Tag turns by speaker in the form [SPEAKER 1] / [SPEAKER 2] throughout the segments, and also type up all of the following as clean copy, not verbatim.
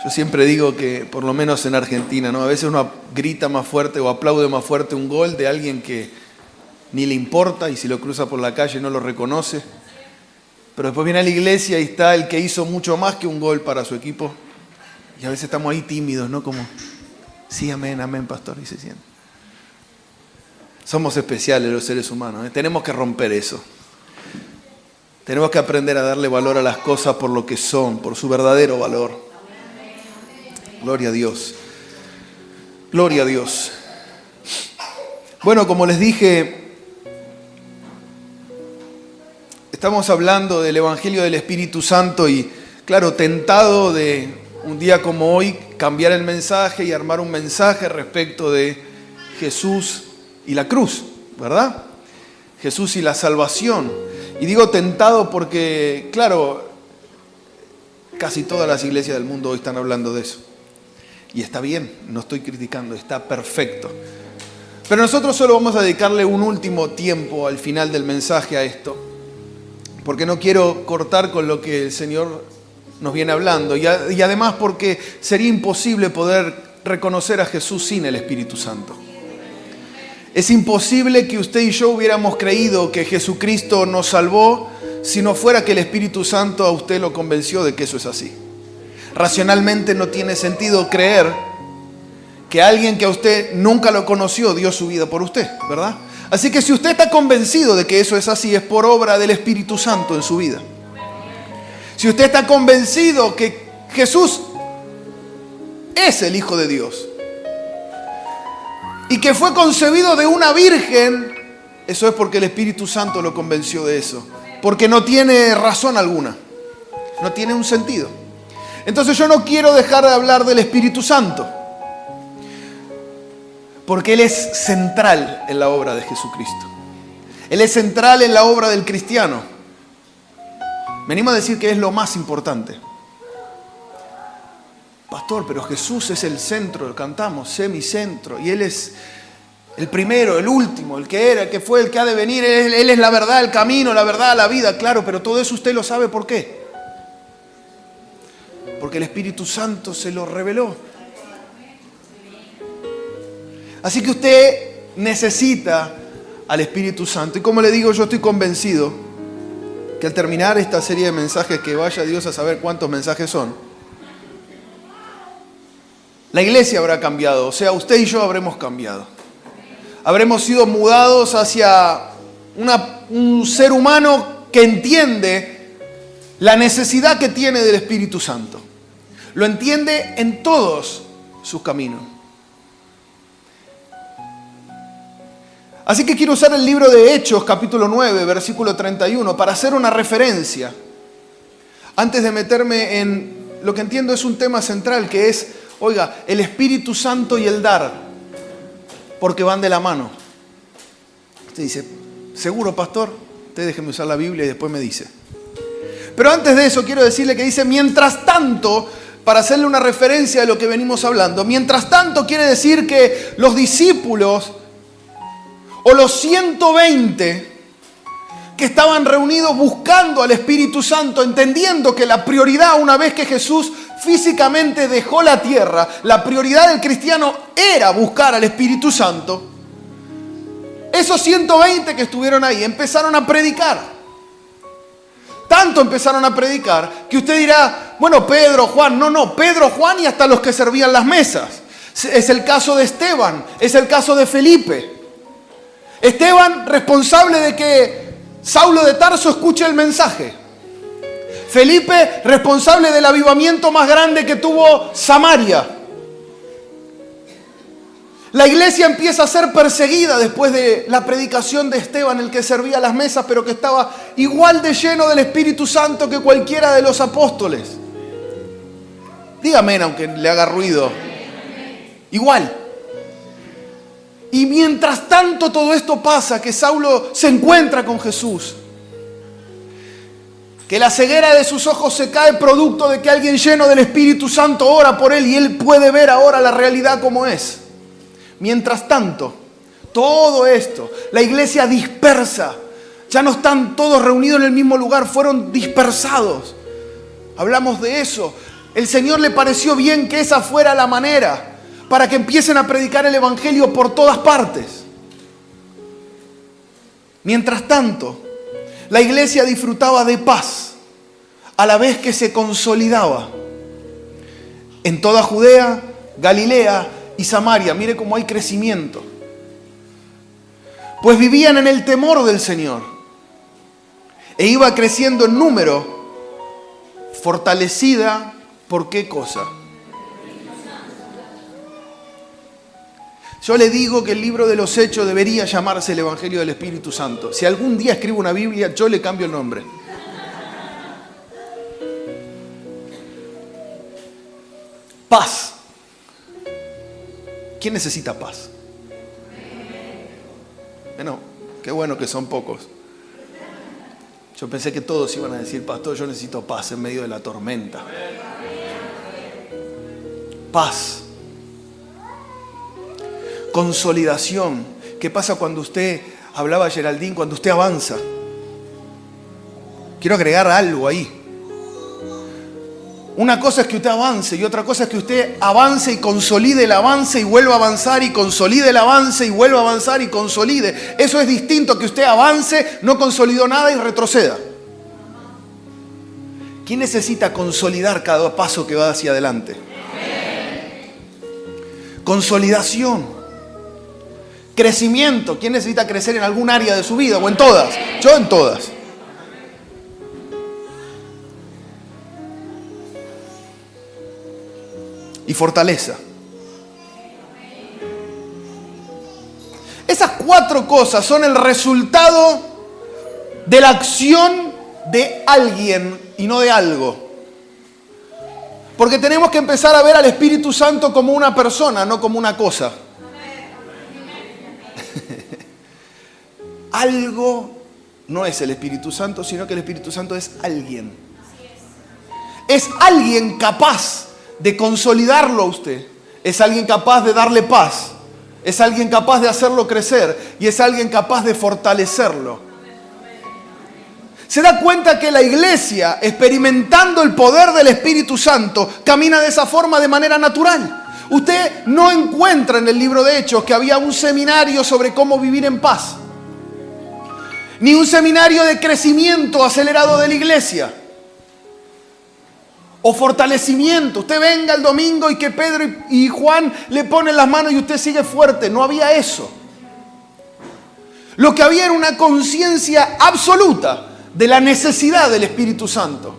[SPEAKER 1] Yo siempre digo que, por lo menos en Argentina, ¿no? A veces uno grita más fuerte o aplaude más fuerte un gol de alguien que ni le importa y si lo cruza por la calle no lo reconoce. Pero después viene a la iglesia y está el que hizo mucho más que un gol para su equipo. Y a veces estamos ahí tímidos, ¿no? Como, sí, amén, amén, pastor, y se siente. Somos especiales los seres humanos, ¿eh? Tenemos que romper eso. Tenemos que aprender a darle valor a las cosas por lo que son, por su verdadero valor. Gloria a Dios. Gloria a Dios. Bueno, como les dije, estamos hablando del Evangelio del Espíritu Santo y, claro, tentado de un día como hoy cambiar el mensaje y armar un mensaje respecto de Jesús y la cruz, ¿verdad? Jesús y la salvación. Y digo tentado porque, claro, casi todas las iglesias del mundo hoy están hablando de eso. Y está bien, no estoy criticando, está perfecto. Pero nosotros solo vamos a dedicarle un último tiempo al final del mensaje a esto, porque no quiero cortar con lo que el Señor nos viene hablando y además porque sería imposible poder reconocer a Jesús sin el Espíritu Santo. Es imposible que usted y yo hubiéramos creído que Jesucristo nos salvó si no fuera que el Espíritu Santo a usted lo convenció de que eso es así. Racionalmente no tiene sentido creer que alguien que a usted nunca lo conoció dio su vida por usted, ¿verdad? Así que si usted está convencido de que eso es así, es por obra del Espíritu Santo en su vida. Si usted está convencido que Jesús es el Hijo de Dios y que fue concebido de una virgen, eso es porque el Espíritu Santo lo convenció de eso. Porque no tiene razón alguna, no tiene un sentido. Entonces yo no quiero dejar de hablar del Espíritu Santo, porque Él es central en la obra de Jesucristo. Él es central en la obra del cristiano. Me animo a decir que es lo más importante. Pastor, pero Jesús es el centro, cantamos, semicentro, y Él es el primero, el último, el que era, el que fue, el que ha de venir. Él es la verdad, el camino, la verdad, la vida, claro, pero todo eso usted lo sabe ¿por qué? Porque el Espíritu Santo se lo reveló. Así que usted necesita al Espíritu Santo. Y como le digo, yo estoy convencido que al terminar esta serie de mensajes, que vaya Dios a saber cuántos mensajes son, la iglesia habrá cambiado, o sea, usted y yo habremos cambiado. Habremos sido mudados hacia un ser humano que entiende la necesidad que tiene del Espíritu Santo. Lo entiende en todos sus caminos. Así que quiero usar el libro de Hechos, capítulo 9, versículo 31, para hacer una referencia. Antes de meterme en lo que entiendo es un tema central, que es, oiga, el Espíritu Santo y el dar, porque van de la mano. Usted dice, ¿seguro, pastor? Usted déjeme usar la Biblia y después me dice. Pero antes de eso quiero decirle que dice, mientras tanto, para hacerle una referencia de lo que venimos hablando, mientras tanto quiere decir que los discípulos o los 120 que estaban reunidos buscando al Espíritu Santo, entendiendo que la prioridad, una vez que Jesús físicamente dejó la tierra, la prioridad del cristiano era buscar al Espíritu Santo, esos 120 que estuvieron ahí empezaron a predicar. Tanto empezaron a predicar que usted dirá, bueno, Pedro, Juan, no, Pedro, Juan y hasta los que servían las mesas. Es el caso de Esteban, es el caso de Felipe. Esteban, responsable de que Saulo de Tarso escuche el mensaje. Felipe, responsable del avivamiento más grande que tuvo Samaria. La iglesia empieza a ser perseguida después de la predicación de Esteban, el que servía las mesas, pero que estaba igual de lleno del Espíritu Santo que cualquiera de los apóstoles. Dígame, aunque le haga ruido. Igual. Y mientras tanto todo esto pasa, que Saulo se encuentra con Jesús, que la ceguera de sus ojos se cae producto de que alguien lleno del Espíritu Santo ora por él y él puede ver ahora la realidad como es. Mientras tanto, todo esto, la iglesia dispersa, ya no están todos reunidos en el mismo lugar, fueron dispersados. Hablamos de eso. el Señor le pareció bien que esa fuera la manera para que empiecen a predicar el Evangelio por todas partes. Mientras tanto, la iglesia disfrutaba de paz a la vez que se consolidaba en toda Judea, Galilea y Samaria. Mire cómo hay crecimiento. Pues vivían en el temor del Señor e iba creciendo en número, fortalecida ¿por qué cosa? Yo le digo que el libro de los Hechos debería llamarse el Evangelio del Espíritu Santo. Si algún día escribo una Biblia, yo le cambio el nombre. Paz. ¿Quién necesita paz? Bueno, qué bueno que son pocos. Yo pensé que todos iban a decir, pastor, yo necesito paz en medio de la tormenta. Paz. Consolidación. ¿Qué pasa cuando usted, hablaba Geraldine, cuando usted avanza? Quiero agregar algo ahí. Una cosa es que usted avance y otra cosa es que usted avance y consolide el avance y vuelva a avanzar y consolide el avance y vuelva a avanzar y consolide. Eso es distinto a que usted avance, no consolidó nada y retroceda. ¿Quién necesita consolidar cada paso que va hacia adelante? Consolidación. Crecimiento. ¿Quién necesita crecer en algún área de su vida o en todas? Yo en todas. Y fortaleza. Esas 4 cosas son el resultado de la acción de alguien y no de algo. Porque tenemos que empezar a ver al Espíritu Santo como una persona, no como una cosa. Algo no es el Espíritu Santo, sino que el Espíritu Santo es alguien. Es alguien capaz de consolidarlo a usted. Es alguien capaz de darle paz. Es alguien capaz de hacerlo crecer. Y es alguien capaz de fortalecerlo. Se da cuenta que la iglesia, experimentando el poder del Espíritu Santo, camina de esa forma de manera natural. Usted no encuentra en el libro de Hechos que había un seminario sobre cómo vivir en paz. Ni un seminario de crecimiento acelerado de la iglesia. O fortalecimiento. Usted venga el domingo y que Pedro y Juan le ponen las manos y usted sigue fuerte. No había eso. Lo que había era una conciencia absoluta de la necesidad del Espíritu Santo.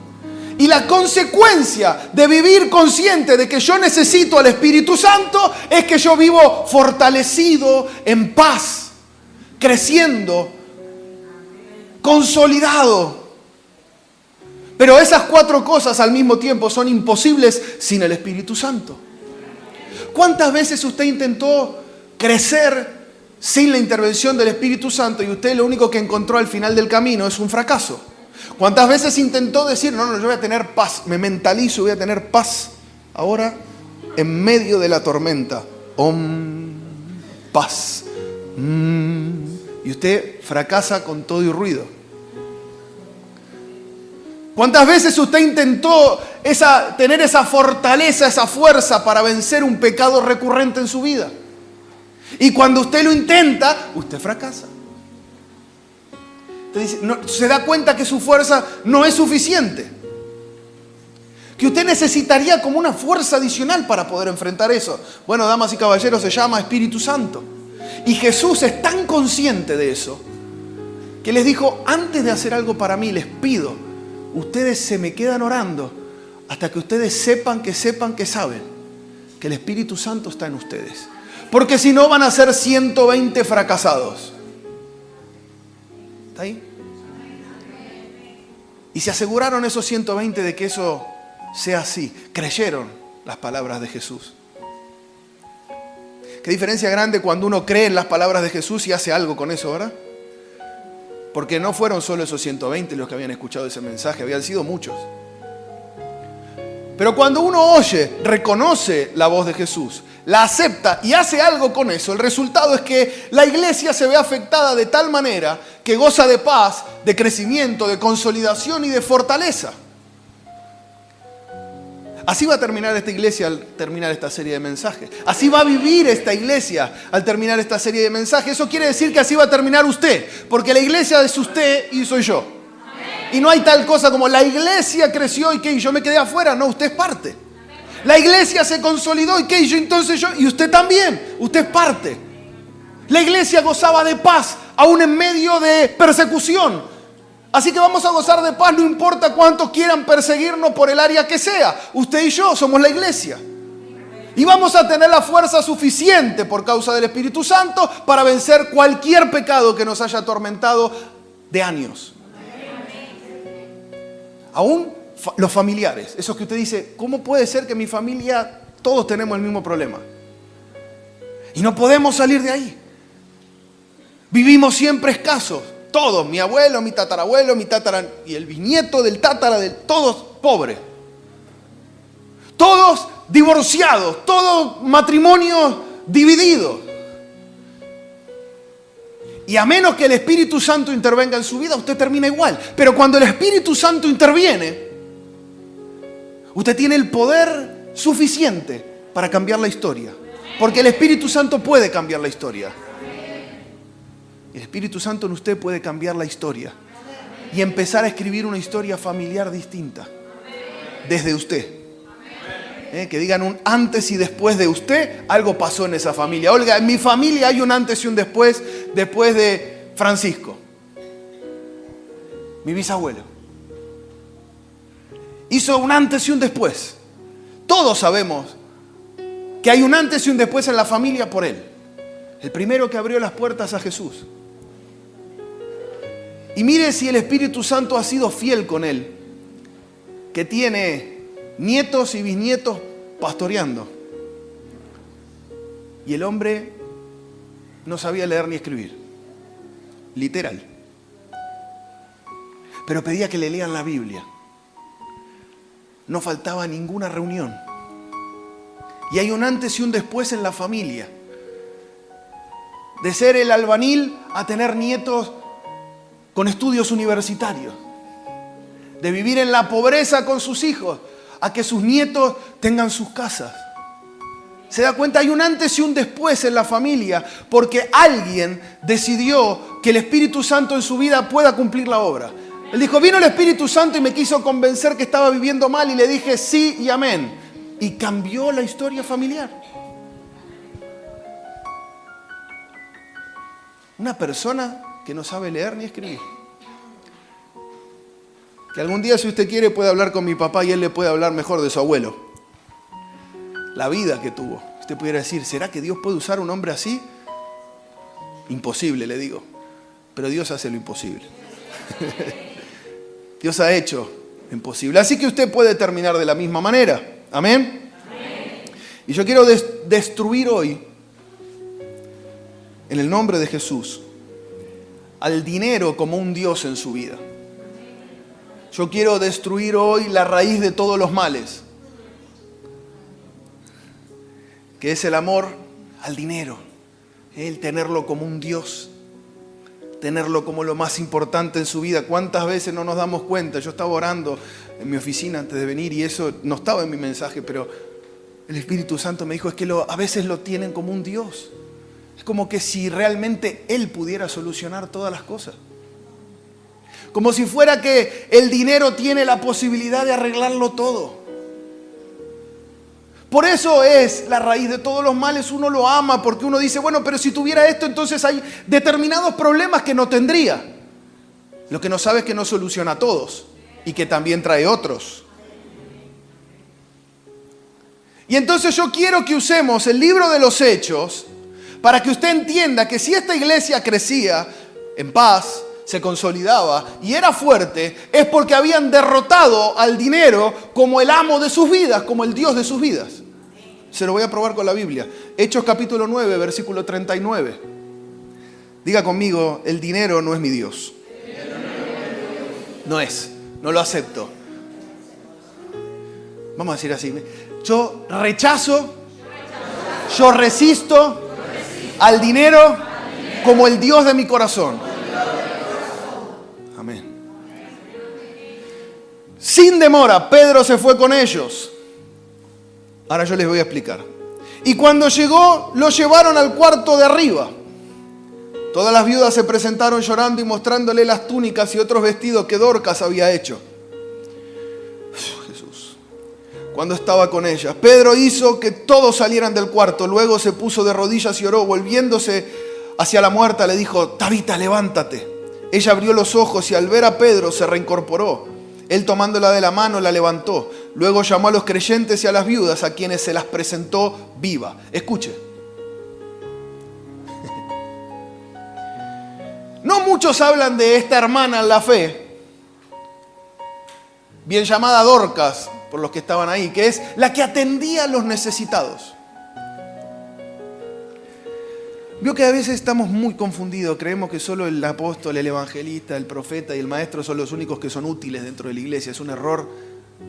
[SPEAKER 1] Y la consecuencia de vivir consciente de que yo necesito al Espíritu Santo es que yo vivo fortalecido, en paz, creciendo, consolidado. Pero esas 4 cosas al mismo tiempo son imposibles sin el Espíritu Santo. ¿Cuántas veces usted intentó crecer sin la intervención del Espíritu Santo y usted lo único que encontró al final del camino es un fracaso? ¿Cuántas veces intentó decir, no, yo voy a tener paz, me mentalizo, voy a tener paz ahora en medio de la tormenta? Paz. Y usted fracasa con todo y ruido. ¿Cuántas veces usted intentó tener esa fortaleza, esa fuerza para vencer un pecado recurrente en su vida? Y cuando usted lo intenta, usted fracasa. Entonces, se da cuenta que su fuerza no es suficiente. Que usted necesitaría como una fuerza adicional para poder enfrentar eso. Bueno, damas y caballeros, se llama Espíritu Santo. Y Jesús es tan consciente de eso que les dijo, antes de hacer algo para mí, les pido, ustedes se me quedan orando hasta que ustedes sepan que saben que el Espíritu Santo está en ustedes. Porque si no van a ser 120 fracasados. ¿Está ahí? Y se aseguraron esos 120 de que eso sea así. Creyeron las palabras de Jesús. Qué diferencia grande cuando uno cree en las palabras de Jesús y hace algo con eso, ¿verdad? Porque no fueron solo esos 120 los que habían escuchado ese mensaje, habían sido muchos. Pero cuando uno oye, reconoce la voz de Jesús, la acepta y hace algo con eso, el resultado es que la iglesia se ve afectada de tal manera que goza de paz, de crecimiento, de consolidación y de fortaleza. Así va a terminar esta iglesia al terminar esta serie de mensajes. Así va a vivir esta iglesia al terminar esta serie de mensajes. Eso quiere decir que así va a terminar usted, porque la iglesia es usted y soy yo. Y no hay tal cosa como la iglesia creció y que yo me quedé afuera. No, usted es parte. La iglesia se consolidó y que yo entonces yo, y usted también. Usted es parte. La iglesia gozaba de paz aún en medio de persecución. Así que vamos a gozar de paz, no importa cuántos quieran perseguirnos por el área que sea. Usted y yo somos la iglesia. Y vamos a tener la fuerza suficiente por causa del Espíritu Santo para vencer cualquier pecado que nos haya atormentado de años. Aún los familiares, esos que usted dice, ¿cómo puede ser que mi familia todos tenemos el mismo problema? Y no podemos salir de ahí. Vivimos siempre escasos. Todos, mi abuelo, mi tatarabuelo, y el bisnieto del todos pobres. Todos divorciados, todos matrimonios divididos. Y a menos que el Espíritu Santo intervenga en su vida, usted termina igual. Pero cuando el Espíritu Santo interviene, usted tiene el poder suficiente para cambiar la historia. Porque el Espíritu Santo puede cambiar la historia. El Espíritu Santo en usted puede cambiar la historia y empezar a escribir una historia familiar distinta desde usted. Que digan un antes y después de usted, algo pasó en esa familia. Olga, en mi familia hay un antes y un después de Francisco, mi bisabuelo. Hizo un antes y un después. Todos sabemos que hay un antes y un después en la familia por él. El primero que abrió las puertas a Jesús. Y mire si el Espíritu Santo ha sido fiel con él, que tiene nietos y bisnietos pastoreando. Y el hombre no sabía leer ni escribir. Literal. Pero pedía que le lean la Biblia. No faltaba ninguna reunión. Y hay un antes y un después en la familia. De ser el albañil a tener nietos con estudios universitarios. De vivir en la pobreza con sus hijos a que sus nietos tengan sus casas. ¿Se da cuenta? Hay un antes y un después en la familia porque alguien decidió que el Espíritu Santo en su vida pueda cumplir la obra. Él dijo, vino el Espíritu Santo y me quiso convencer que estaba viviendo mal y le dije sí y amén. Y cambió la historia familiar. Una persona que no sabe leer ni escribir. Que algún día, si usted quiere, puede hablar con mi papá y él le puede hablar mejor de su abuelo. La vida que tuvo. Usted pudiera decir, ¿será que Dios puede usar un hombre así? Imposible, le digo. Pero Dios hace lo imposible. Dios ha hecho lo imposible. Así que usted puede terminar de la misma manera. ¿Amén? Amén. Y yo quiero destruir hoy, en el nombre de Jesús, al dinero como un Dios en su vida. Yo quiero destruir hoy la raíz de todos los males, que es el amor al dinero, el tenerlo como un Dios, tenerlo como lo más importante en su vida. ¿Cuántas veces no nos damos cuenta? Yo estaba orando en mi oficina antes de venir y eso no estaba en mi mensaje, pero el Espíritu Santo me dijo, es que a veces lo tienen como un Dios. Es como que si realmente Él pudiera solucionar todas las cosas. Como si fuera que el dinero tiene la posibilidad de arreglarlo todo. Por eso es la raíz de todos los males. Uno lo ama porque uno dice, bueno, pero si tuviera esto, entonces hay determinados problemas que no tendría. Lo que no sabe es que no soluciona a todos y que también trae otros. Y entonces yo quiero que usemos el libro de los Hechos para que usted entienda que si esta iglesia crecía en paz, se consolidaba y era fuerte, es porque habían derrotado al dinero como el amo de sus vidas, como el Dios de sus vidas. Se lo voy a probar con la Biblia. Hechos capítulo 9, versículo 39. Diga conmigo, el dinero no es mi Dios. No lo acepto. Vamos a decir así. Yo rechazo, yo resisto al dinero como el Dios de mi corazón. Amén. Sin demora, Pedro se fue con ellos. Ahora yo les voy a explicar. Y cuando llegó, lo llevaron al cuarto de arriba. Todas las viudas se presentaron llorando y mostrándole las túnicas y otros vestidos que Dorcas había hecho. Jesús. Cuando estaba con ellas, Pedro hizo que todos salieran del cuarto. Luego se puso de rodillas y oró. Volviéndose hacia la muerta, le dijo: Tabita, levántate. Ella abrió los ojos y al ver a Pedro se reincorporó. Él, tomándola de la mano, la levantó. Luego llamó a los creyentes y a las viudas, a quienes se las presentó viva. Escuche. No muchos hablan de esta hermana en la fe, bien llamada Dorcas, por los que estaban ahí, que es la que atendía a los necesitados. Vio que a veces estamos muy confundidos, creemos que solo el apóstol, el evangelista, el profeta y el maestro son los únicos que son útiles dentro de la iglesia. Es un error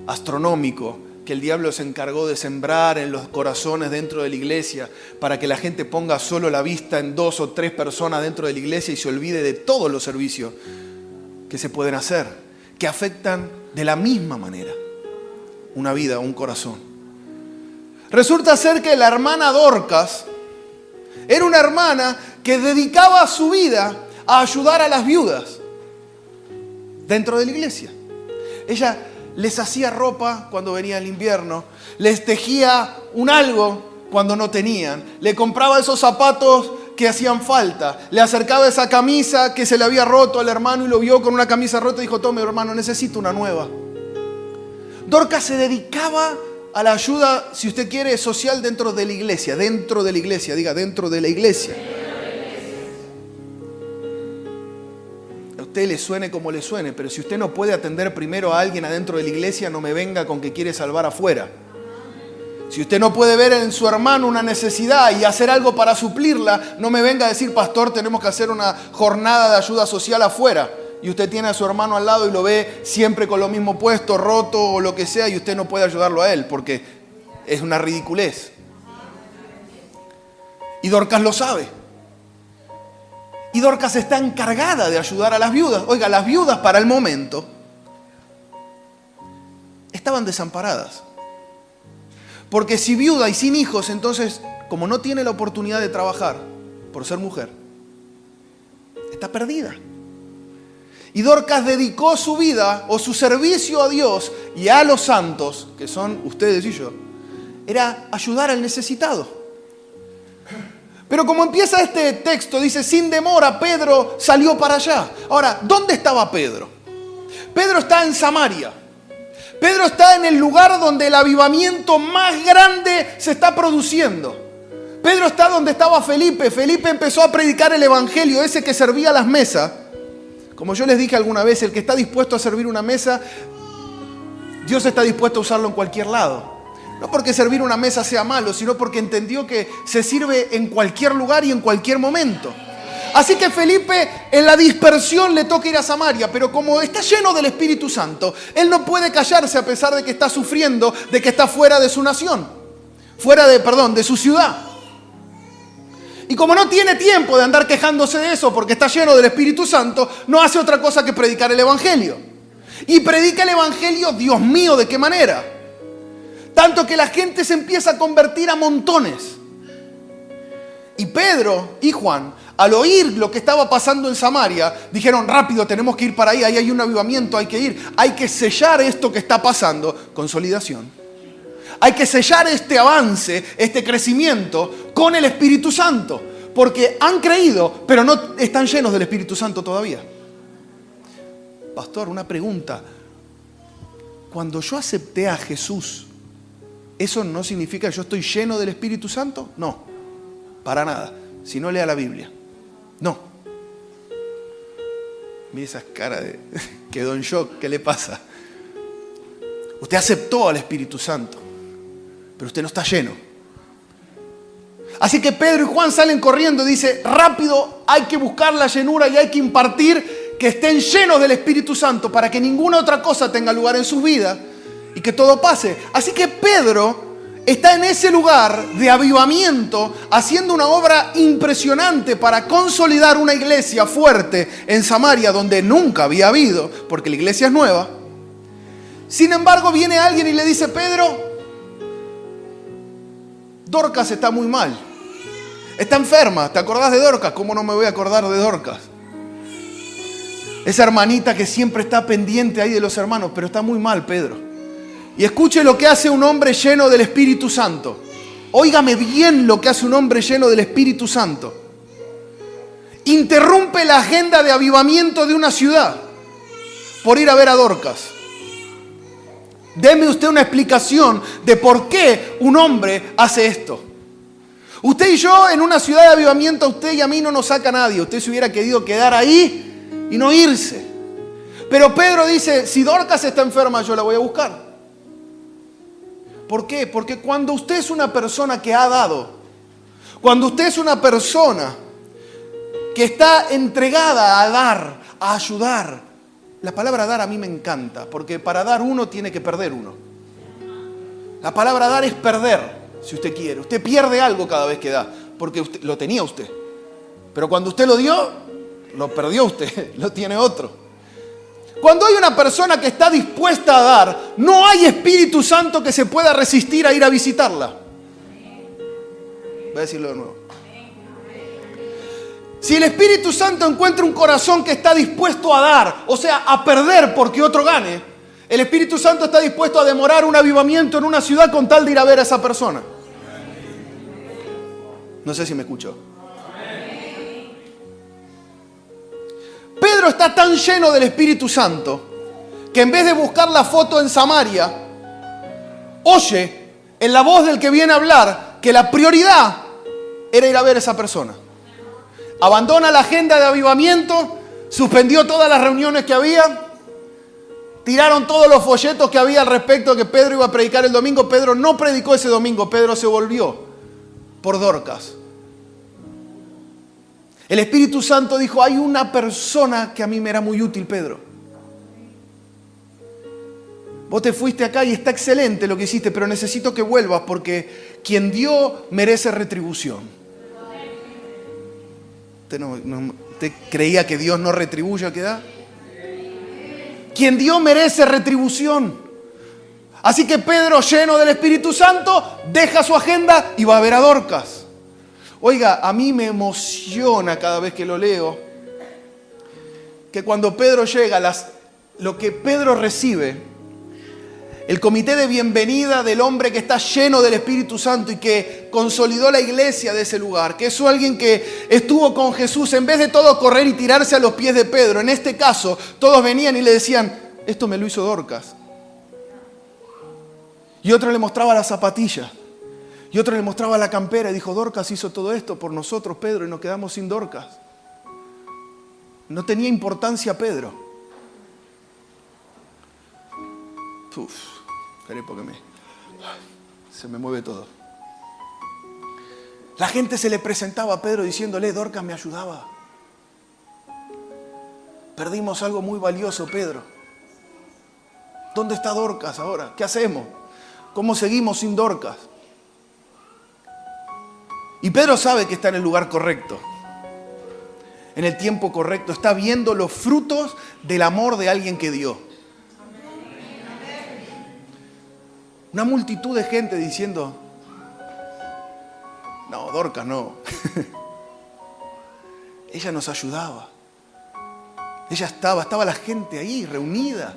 [SPEAKER 1] astronómico que el diablo se encargó de sembrar en los corazones dentro de la iglesia para que la gente ponga solo la vista en 2 o 3 personas dentro de la iglesia y se olvide de todos los servicios que se pueden hacer, que afectan de la misma manera una vida, un corazón. Resulta ser que la hermana Dorcas era una hermana que dedicaba su vida a ayudar a las viudas dentro de la iglesia. Ella les hacía ropa cuando venía el invierno, les tejía un algo cuando no tenían, le compraba esos zapatos que hacían falta, le acercaba esa camisa que se le había roto al hermano y lo vio con una camisa rota y dijo: tome, hermano, necesito una nueva. Dorcas se dedicaba a la ayuda, si usted quiere, social dentro de la iglesia, diga dentro de la iglesia. A usted le suene como le suene, pero si usted no puede atender primero a alguien adentro de la iglesia, no me venga con que quiere salvar afuera. Si usted no puede ver en su hermano una necesidad y hacer algo para suplirla, no me venga a decir: pastor, tenemos que hacer una jornada de ayuda social afuera. Y usted tiene a su hermano al lado y lo ve siempre con lo mismo puesto, roto o lo que sea, y usted no puede ayudarlo a él porque es una ridiculez. Y Dorcas lo sabe. Y Dorcas está encargada de ayudar a las viudas. Oiga, las viudas para el momento estaban desamparadas. Porque si viuda y sin hijos, entonces, como no tiene la oportunidad de trabajar por ser mujer, está perdida. Y Dorcas dedicó su vida o su servicio a Dios y a los santos, que son ustedes y yo, era ayudar al necesitado. Pero como empieza este texto, dice: sin demora Pedro salió para allá. Ahora, ¿dónde estaba Pedro? Pedro está en Samaria. Pedro está en el lugar donde el avivamiento más grande se está produciendo. Pedro está donde estaba Felipe. Felipe empezó a predicar el evangelio, ese que servía a las mesas. Como yo les dije alguna vez, el que está dispuesto a servir una mesa, Dios está dispuesto a usarlo en cualquier lado. No porque servir una mesa sea malo, sino porque entendió que se sirve en cualquier lugar y en cualquier momento. Así que Felipe, en la dispersión, le toca ir a Samaria, pero como está lleno del Espíritu Santo, él no puede callarse a pesar de que está sufriendo, de que está fuera de su nación, de su ciudad. Y como no tiene tiempo de andar quejándose de eso porque está lleno del Espíritu Santo, no hace otra cosa que predicar el Evangelio. Y predica el Evangelio, Dios mío, ¿de qué manera? Tanto que la gente se empieza a convertir a montones. Y Pedro y Juan, al oír lo que estaba pasando en Samaria, dijeron: rápido, tenemos que ir para ahí hay un avivamiento, hay que ir. Hay que sellar esto que está pasando, consolidación. Hay que sellar este avance, este crecimiento con el Espíritu Santo. Porque han creído, pero no están llenos del Espíritu Santo todavía. Pastor, una pregunta. Cuando yo acepté a Jesús, ¿eso no significa que yo estoy lleno del Espíritu Santo? No, para nada. Si no, lea la Biblia. No. Mira esa cara de... quedó en shock. ¿Qué le pasa? Usted aceptó al Espíritu Santo, pero usted no está lleno. Así que Pedro y Juan salen corriendo y dice: rápido, hay que buscar la llenura y hay que impartir que estén llenos del Espíritu Santo para que ninguna otra cosa tenga lugar en su vida y que todo pase. Así que Pedro está en ese lugar de avivamiento haciendo una obra impresionante para consolidar una iglesia fuerte en Samaria donde nunca había habido, porque la iglesia es nueva. Sin embargo, viene alguien y le dice: Pedro, Dorcas está muy mal. Está enferma. ¿Te acordás de Dorcas? ¿Cómo no me voy a acordar de Dorcas? Esa hermanita que siempre está pendiente ahí de los hermanos, pero está muy mal, Pedro. Y escuche lo que hace un hombre lleno del Espíritu Santo. Óigame bien lo que hace un hombre lleno del Espíritu Santo. Interrumpe la agenda de avivamiento de una ciudad por ir a ver a Dorcas. Deme usted una explicación de por qué un hombre hace esto. Usted y yo en una ciudad de avivamiento, a usted y a mí no nos saca nadie. Usted se hubiera querido quedar ahí y no irse. Pero Pedro dice, si Dorcas está enferma, yo la voy a buscar. ¿Por qué? Porque cuando usted es una persona que ha dado, cuando usted es una persona que está entregada a dar, a ayudar, la palabra dar a mí me encanta, porque para dar uno tiene que perder uno. La palabra dar es perder, si usted quiere. Usted pierde algo cada vez que da, porque usted, lo tenía usted. Pero cuando usted lo dio, lo perdió usted, lo tiene otro. Cuando hay una persona que está dispuesta a dar, no hay Espíritu Santo que se pueda resistir a ir a visitarla. Voy a decirlo de nuevo. Si el Espíritu Santo encuentra un corazón que está dispuesto a dar, o sea, a perder porque otro gane, el Espíritu Santo está dispuesto a demorar un avivamiento en una ciudad con tal de ir a ver a esa persona. No sé si me escuchó. Pedro está tan lleno del Espíritu Santo que en vez de buscar la foto en Samaria, oye en la voz del que viene a hablar que la prioridad era ir a ver a esa persona. Abandona la agenda de avivamiento, suspendió todas las reuniones que había, tiraron todos los folletos que había al respecto de que Pedro iba a predicar el domingo. Pedro no predicó ese domingo, Pedro se volvió por Dorcas. El Espíritu Santo dijo, hay una persona que a mí me era muy útil, Pedro. Vos te fuiste acá y está excelente lo que hiciste, pero necesito que vuelvas porque quien dio merece retribución. ¿Usted creía que Dios no retribuye a que da? Quien dio merece retribución. Así que Pedro, lleno del Espíritu Santo, deja su agenda y va a ver a Dorcas. Oiga, a mí me emociona cada vez que lo leo, que cuando Pedro llega, lo que Pedro recibe, el comité de bienvenida del hombre que está lleno del Espíritu Santo y que consolidó la iglesia de ese lugar, que es alguien que estuvo con Jesús, en vez de todo correr y tirarse a los pies de Pedro, en este caso, todos venían y le decían, esto me lo hizo Dorcas. Y otro le mostraba las zapatillas. Y otro le mostraba la campera y dijo, Dorcas hizo todo esto por nosotros, Pedro, y nos quedamos sin Dorcas. No tenía importancia Pedro. Esperé porque se me mueve todo. La gente se le presentaba a Pedro diciéndole, Dorcas me ayudaba. Perdimos algo muy valioso, Pedro. ¿Dónde está Dorcas ahora? ¿Qué hacemos? ¿Cómo seguimos sin Dorcas? Y Pedro sabe que está en el lugar correcto, en el tiempo correcto. Está viendo los frutos del amor de alguien que dio. Una multitud de gente diciendo, no, Dorcas no. Ella nos ayudaba. Ella estaba la gente ahí reunida.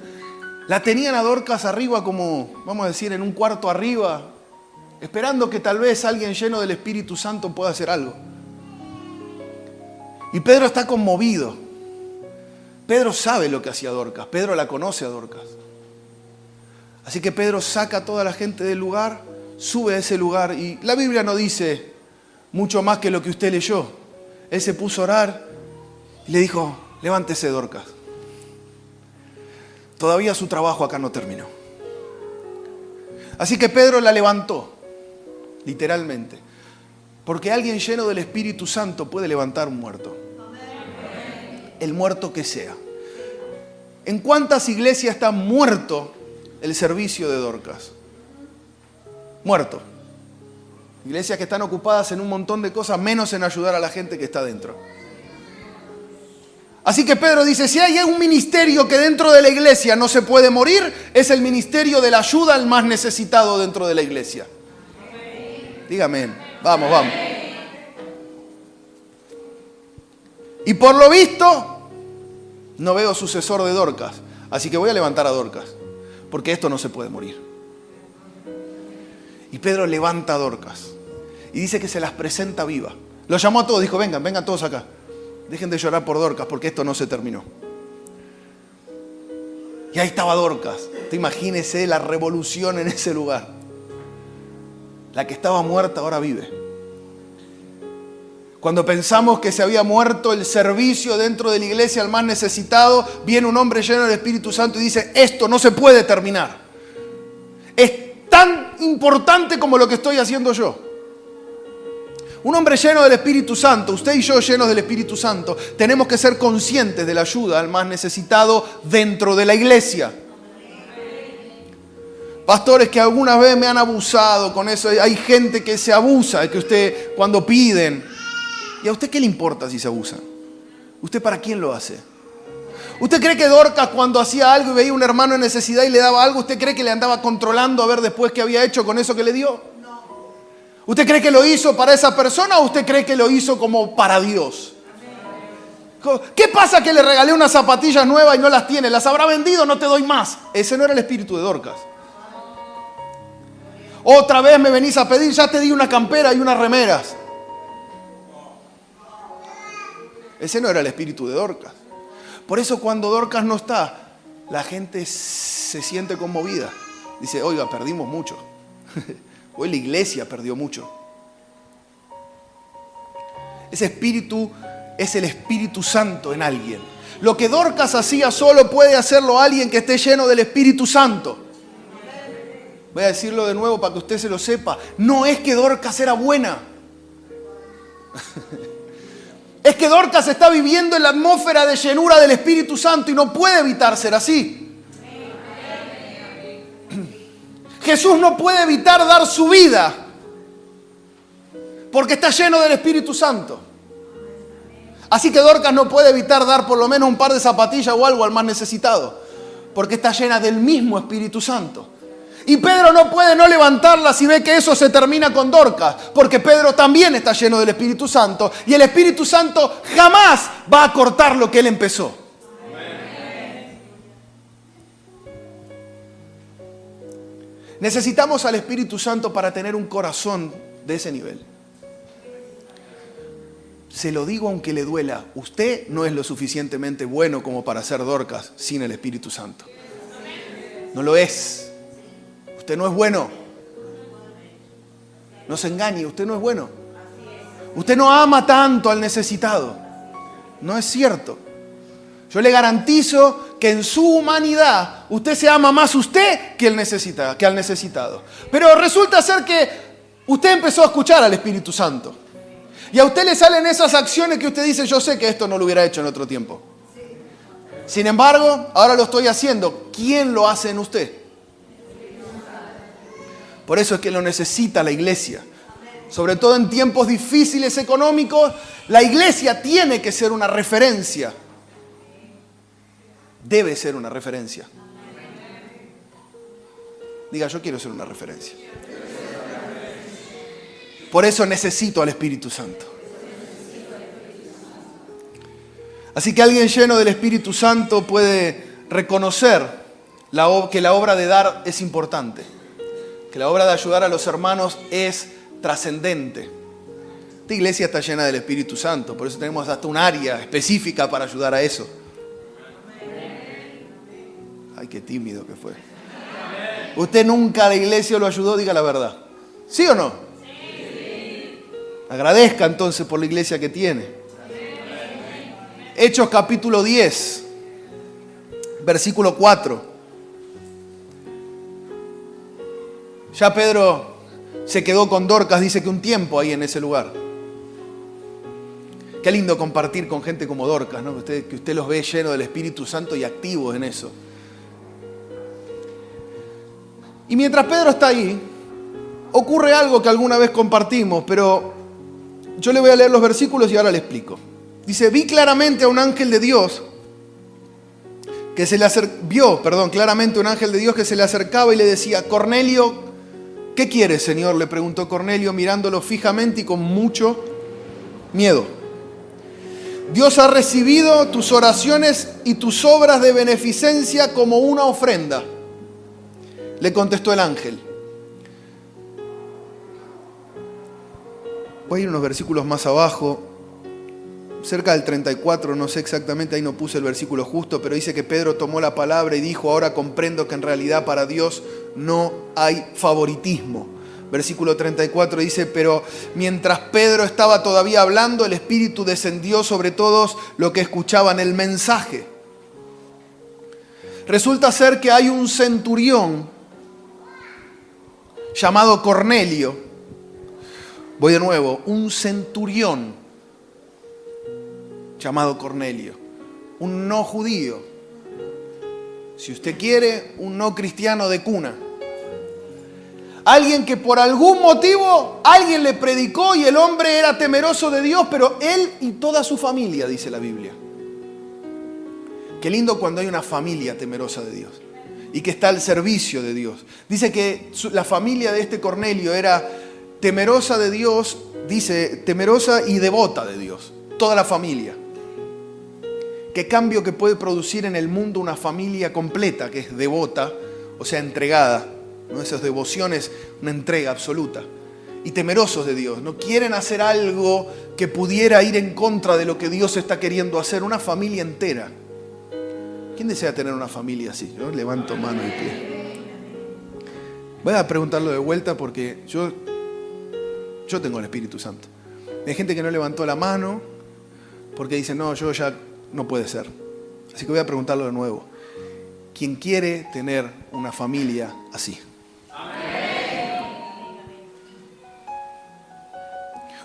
[SPEAKER 1] La tenían a Dorcas arriba como, vamos a decir, en un cuarto arriba, esperando que tal vez alguien lleno del Espíritu Santo pueda hacer algo. Y Pedro está conmovido. Pedro sabe lo que hacía Dorcas. Pedro la conoce a Dorcas. Así que Pedro saca a toda la gente del lugar, sube a ese lugar y la Biblia no dice mucho más que lo que usted leyó. Él se puso a orar y le dijo, levántese Dorcas. Todavía su trabajo acá no terminó. Así que Pedro la levantó, literalmente. Porque alguien lleno del Espíritu Santo puede levantar un muerto. El muerto que sea. ¿En cuántas iglesias está muerto el servicio de Dorcas? Muerto. Iglesias que están ocupadas en un montón de cosas, menos en ayudar a la gente que está dentro. Así que Pedro dice, si hay un ministerio que dentro de la iglesia no se puede morir, es el ministerio de la ayuda al más necesitado dentro de la iglesia. Dígame, vamos, vamos. Y por lo visto, no veo sucesor de Dorcas. Así que voy a levantar a Dorcas, porque esto no se puede morir. Y Pedro levanta a Dorcas y dice que se las presenta viva. Los llamó a todos, dijo, vengan todos acá. Dejen de llorar por Dorcas, porque esto no se terminó. Y ahí estaba Dorcas. Te imagínese la revolución en ese lugar. La que estaba muerta ahora vive. Cuando pensamos que se había muerto el servicio dentro de la iglesia al más necesitado, viene un hombre lleno del Espíritu Santo y dice, esto no se puede terminar. Es tan importante como lo que estoy haciendo yo. Un hombre lleno del Espíritu Santo, usted y yo llenos del Espíritu Santo, tenemos que ser conscientes de la ayuda al más necesitado dentro de la iglesia. Pastores que algunas veces me han abusado con eso, hay gente que se abusa de que usted cuando piden, ¿y a usted qué le importa si se abusan? ¿Usted para quién lo hace? ¿Usted cree que Dorcas cuando hacía algo y veía a un hermano en necesidad y le daba algo, usted cree que le andaba controlando a ver después qué había hecho con eso que le dio? ¿Usted cree que lo hizo para esa persona o usted cree que lo hizo como para Dios? ¿Qué pasa que le regalé unas zapatillas nuevas y no las tiene? ¿Las habrá vendido? No te doy más. Ese no era el espíritu de Dorcas. Otra vez me venís a pedir, ya te di una campera y unas remeras. Ese no era el espíritu de Dorcas. Por eso cuando Dorcas no está, la gente se siente conmovida. Dice, oiga, perdimos mucho. Hoy la iglesia perdió mucho. Ese espíritu es el Espíritu Santo en alguien. Lo que Dorcas hacía solo puede hacerlo alguien que esté lleno del Espíritu Santo. Voy a decirlo de nuevo para que usted se lo sepa. No es que Dorcas era buena. Es que Dorcas está viviendo en la atmósfera de llenura del Espíritu Santo y no puede evitar ser así. Jesús no puede evitar dar su vida porque está lleno del Espíritu Santo. Así que Dorcas no puede evitar dar por lo menos un par de zapatillas o algo al más necesitado porque está llena del mismo Espíritu Santo. Y Pedro no puede no levantarla si ve que eso se termina con Dorcas, porque Pedro también está lleno del Espíritu Santo y el Espíritu Santo jamás va a cortar lo que él empezó. Necesitamos al Espíritu Santo para tener un corazón de ese nivel. Se lo digo aunque le duela, usted no es lo suficientemente bueno como para ser Dorcas sin el Espíritu Santo. No lo es. Usted no es bueno. No se engañe, usted no es bueno. Usted no ama tanto al necesitado. No es cierto. Yo le garantizo que en su humanidad usted se ama más usted que al necesitado. Pero resulta ser que usted empezó a escuchar al Espíritu Santo. Y a usted le salen esas acciones que usted dice, yo sé que esto no lo hubiera hecho en otro tiempo. Sin embargo, ahora lo estoy haciendo. ¿Quién lo hace en usted? Por eso es que lo necesita la iglesia. Sobre todo en tiempos difíciles económicos, la iglesia tiene que ser una referencia. Debe ser una referencia. Diga, yo quiero ser una referencia. Por eso necesito al Espíritu Santo. Así que alguien lleno del Espíritu Santo puede reconocer que la obra de dar es importante. Que la obra de ayudar a los hermanos es trascendente. Esta iglesia está llena del Espíritu Santo, por eso tenemos hasta un área específica para ayudar a eso. Ay, qué tímido que fue. ¿Usted nunca a la iglesia lo ayudó? Diga la verdad. ¿Sí o no? Sí. Agradezca entonces por la iglesia que tiene. Hechos capítulo 10, versículo 4. Ya Pedro se quedó con Dorcas, dice que un tiempo ahí en ese lugar. Qué lindo compartir con gente como Dorcas, ¿no? Que usted los ve llenos del Espíritu Santo y activos en eso. Y mientras Pedro está ahí, ocurre algo que alguna vez compartimos, pero yo le voy a leer los versículos y ahora le explico. Dice, vi claramente a un ángel de Dios que se le claramente un ángel de Dios que se le acercaba y le decía, Cornelio, ¿Qué quieres, Señor?, le preguntó Cornelio mirándolo fijamente y con mucho miedo. Dios ha recibido tus oraciones y tus obras de beneficencia como una ofrenda, le contestó el ángel. Voy a ir unos versículos más abajo, cerca del 34, no sé exactamente, ahí no puse el versículo justo, pero dice que Pedro tomó la palabra y dijo: ahora comprendo que en realidad para Dios no hay favoritismo. Versículo 34 dice: pero mientras Pedro estaba todavía hablando, el Espíritu descendió sobre todos los que escuchaban el mensaje. Resulta ser que hay un centurión llamado Cornelio. Voy de nuevo, un centurión llamado Cornelio, un no judío, si usted quiere, un no cristiano de cuna. Alguien que por algún motivo alguien le predicó y el hombre era temeroso de Dios, pero él y toda su familia, dice la Biblia. Qué lindo cuando hay una familia temerosa de Dios y que está al servicio de Dios. Dice que la familia de este Cornelio era temerosa de Dios, dice temerosa y devota de Dios, toda la familia. Qué cambio que puede producir en el mundo una familia completa que es devota, o sea, entregada, ¿no? Esas devociones, una entrega absoluta. Y temerosos de Dios, no quieren hacer algo que pudiera ir en contra de lo que Dios está queriendo hacer. Una familia entera. ¿Quién desea tener una familia así? Yo levanto mano y pie. Voy a preguntarlo de vuelta porque yo tengo el Espíritu Santo. Hay gente que no levantó la mano porque dice: no, yo ya no puede ser. Así que voy a preguntarlo de nuevo. ¿Quién quiere tener una familia así?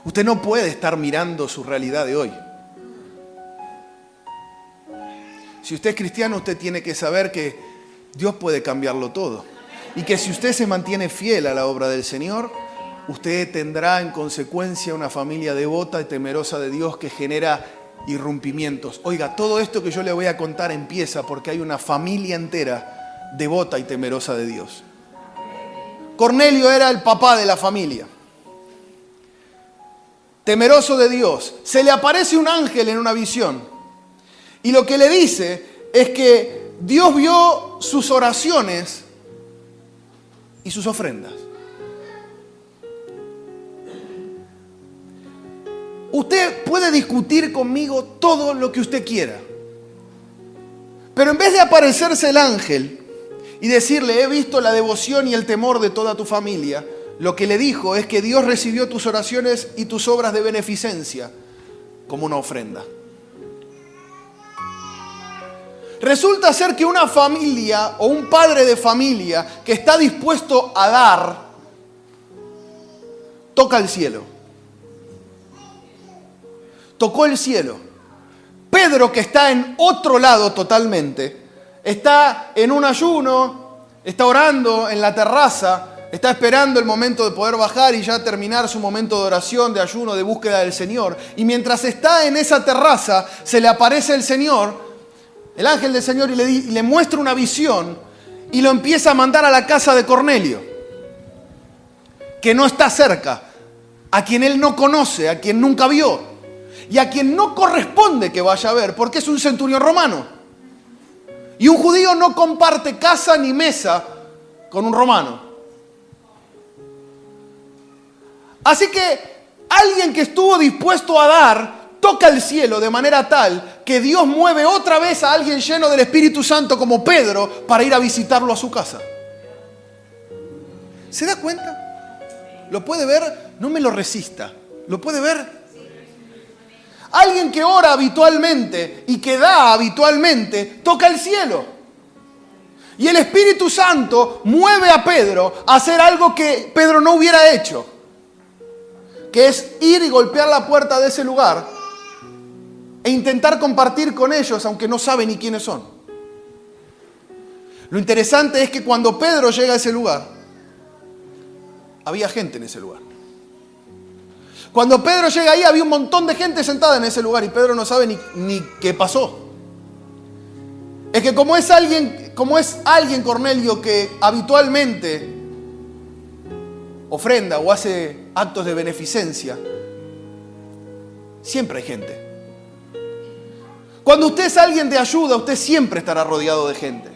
[SPEAKER 1] Usted no puede estar mirando su realidad de hoy. Si usted es cristiano, usted tiene que saber que Dios puede cambiarlo todo. Y que si usted se mantiene fiel a la obra del Señor, usted tendrá en consecuencia una familia devota y temerosa de Dios que genera irrumpimientos. Oiga, todo esto que yo le voy a contar empieza porque hay una familia entera devota y temerosa de Dios. Cornelio era el papá de la familia. Temeroso de Dios. Se le aparece un ángel en una visión. Y lo que le dice es que Dios vio sus oraciones y sus ofrendas. Usted puede discutir conmigo todo lo que usted quiera. Pero en vez de aparecerse el ángel y decirle: he visto la devoción y el temor de toda tu familia, lo que le dijo es que Dios recibió tus oraciones y tus obras de beneficencia como una ofrenda. Resulta ser que una familia o un padre de familia que está dispuesto a dar, toca el cielo. Tocó el cielo. Pedro, que está en otro lado totalmente, está en un ayuno, está orando en la terraza, está esperando el momento de poder bajar y ya terminar su momento de oración, de ayuno, de búsqueda del Señor. Y mientras está en esa terraza, se le aparece el Señor, el ángel del Señor, y le muestra una visión y lo empieza a mandar a la casa de Cornelio, que no está cerca, a quien él no conoce, a quien nunca vio. Y a quien no corresponde que vaya a ver, porque es un centurión romano. Y un judío no comparte casa ni mesa con un romano. Así que alguien que estuvo dispuesto a dar, toca el cielo de manera tal que Dios mueve otra vez a alguien lleno del Espíritu Santo como Pedro para ir a visitarlo a su casa. ¿Se da cuenta? ¿Lo puede ver? No me lo resista. ¿Lo puede ver? Alguien que ora habitualmente y que da habitualmente, toca el cielo. Y el Espíritu Santo mueve a Pedro a hacer algo que Pedro no hubiera hecho, que es ir y golpear la puerta de ese lugar e intentar compartir con ellos, aunque no sabe ni quiénes son. Lo interesante es que cuando Pedro llega a ese lugar, había gente en ese lugar. Cuando Pedro llega ahí, había un montón de gente sentada en ese lugar y Pedro no sabe ni qué pasó. Es que como es alguien Cornelio que habitualmente ofrenda o hace actos de beneficencia, siempre hay gente. Cuando usted es alguien de ayuda, usted siempre estará rodeado de gente.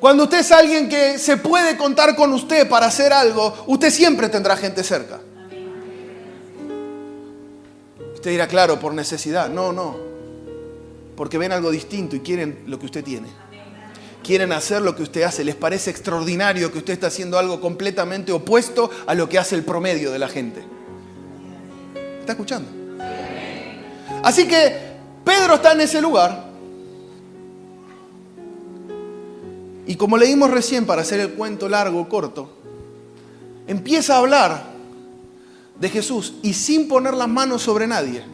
[SPEAKER 1] Cuando usted es alguien que se puede contar con usted para hacer algo, usted siempre tendrá gente cerca. Usted dirá, claro, por necesidad. No. Porque ven algo distinto y quieren lo que usted tiene. Quieren hacer lo que usted hace. Les parece extraordinario que usted está haciendo algo completamente opuesto a lo que hace el promedio de la gente. ¿Está escuchando? Así que Pedro está en ese lugar. Y como leímos recién, para hacer el cuento largo o corto, empieza a hablar de Jesús y sin poner las manos sobre nadie,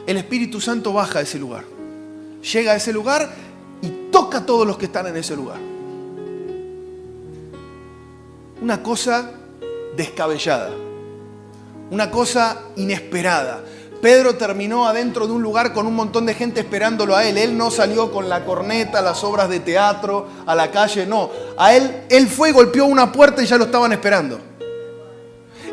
[SPEAKER 1] el Espíritu Santo baja a ese lugar. Llega a ese lugar y toca a todos los que están en ese lugar. Una cosa descabellada, una cosa inesperada. Pedro terminó adentro de un lugar con un montón de gente esperándolo a él. Él no salió con la corneta, las obras de teatro, a la calle, no. Él fue y golpeó una puerta y ya lo estaban esperando.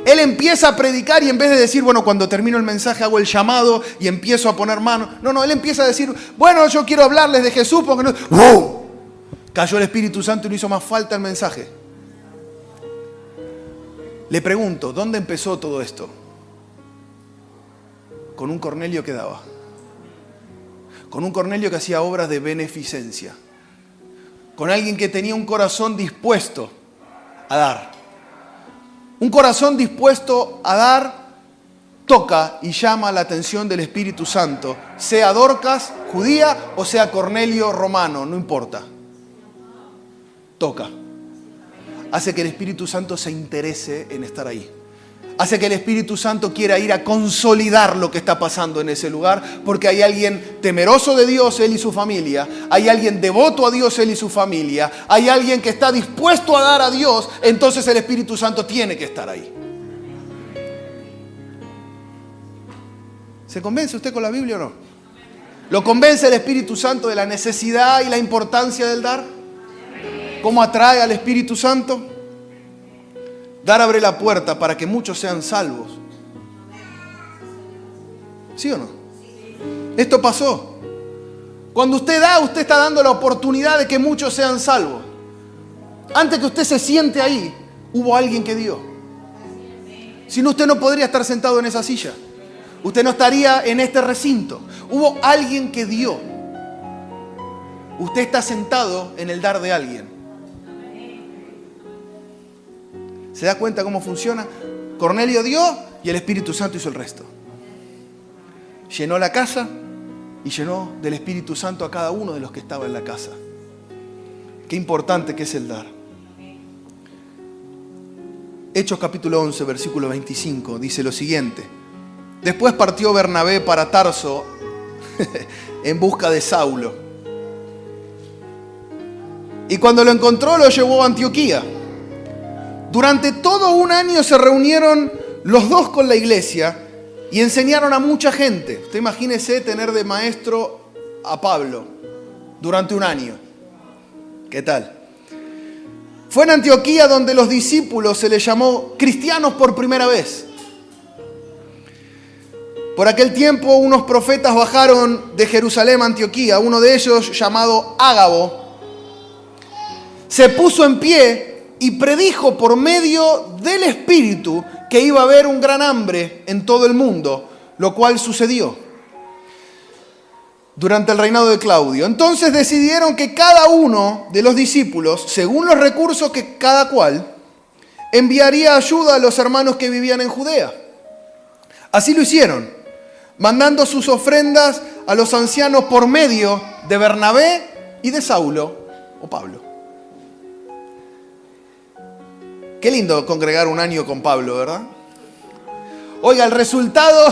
[SPEAKER 1] Él empieza a predicar y en vez de decir, bueno, cuando termino el mensaje hago el llamado y empiezo a poner manos. No, él empieza a decir, bueno, yo quiero hablarles de Jesús porque no... ¡Wow! Cayó el Espíritu Santo y no hizo más falta el mensaje. Le pregunto, ¿dónde empezó todo esto? Con un Cornelio que daba. Con un Cornelio que hacía obras de beneficencia. Con alguien que tenía un corazón dispuesto a dar. Un corazón dispuesto a dar toca y llama la atención del Espíritu Santo. Sea Dorcas, judía, o sea Cornelio romano, no importa. Toca. Hace que el Espíritu Santo se interese en estar ahí. Hace que el Espíritu Santo quiera ir a consolidar lo que está pasando en ese lugar, porque hay alguien temeroso de Dios, él y su familia. Hay alguien devoto a Dios, él y su familia. Hay alguien que está dispuesto a dar a Dios, entonces el Espíritu Santo tiene que estar ahí. ¿Se convence usted con la Biblia o no? ¿Lo convence el Espíritu Santo de la necesidad y la importancia del dar? ¿Cómo atrae al Espíritu Santo? Dar abre la puerta para que muchos sean salvos. ¿Sí o no? Esto pasó. Cuando usted da, usted está dando la oportunidad de que muchos sean salvos. Antes que usted se siente ahí, hubo alguien que dio. Si no, usted no podría estar sentado en esa silla. Usted no estaría en este recinto. Hubo alguien que dio. Usted está sentado en el dar de alguien. ¿Se da cuenta cómo funciona? Cornelio dio y el Espíritu Santo hizo el resto. Llenó la casa y llenó del Espíritu Santo a cada uno de los que estaban en la casa. Qué importante que es el dar. Hechos capítulo 11, versículo 25, dice lo siguiente. Después partió Bernabé para Tarso en busca de Saulo. Y cuando lo encontró, lo llevó a Antioquía. Durante todo un año se reunieron los dos con la iglesia y enseñaron a mucha gente. Usted imagínese tener de maestro a Pablo durante un año. ¿Qué tal? Fue en Antioquía donde los discípulos se les llamó cristianos por primera vez. Por aquel tiempo unos profetas bajaron de Jerusalén a Antioquía. Uno de ellos, llamado Ágabo, se puso en pie y predijo por medio del Espíritu que iba a haber un gran hambre en todo el mundo, lo cual sucedió durante el reinado de Claudio. Entonces decidieron que cada uno de los discípulos, según los recursos que cada cual, enviaría ayuda a los hermanos que vivían en Judea. Así lo hicieron, mandando sus ofrendas a los ancianos por medio de Bernabé y de Saulo o Pablo. Qué lindo congregar un año con Pablo, ¿verdad? Oiga, el resultado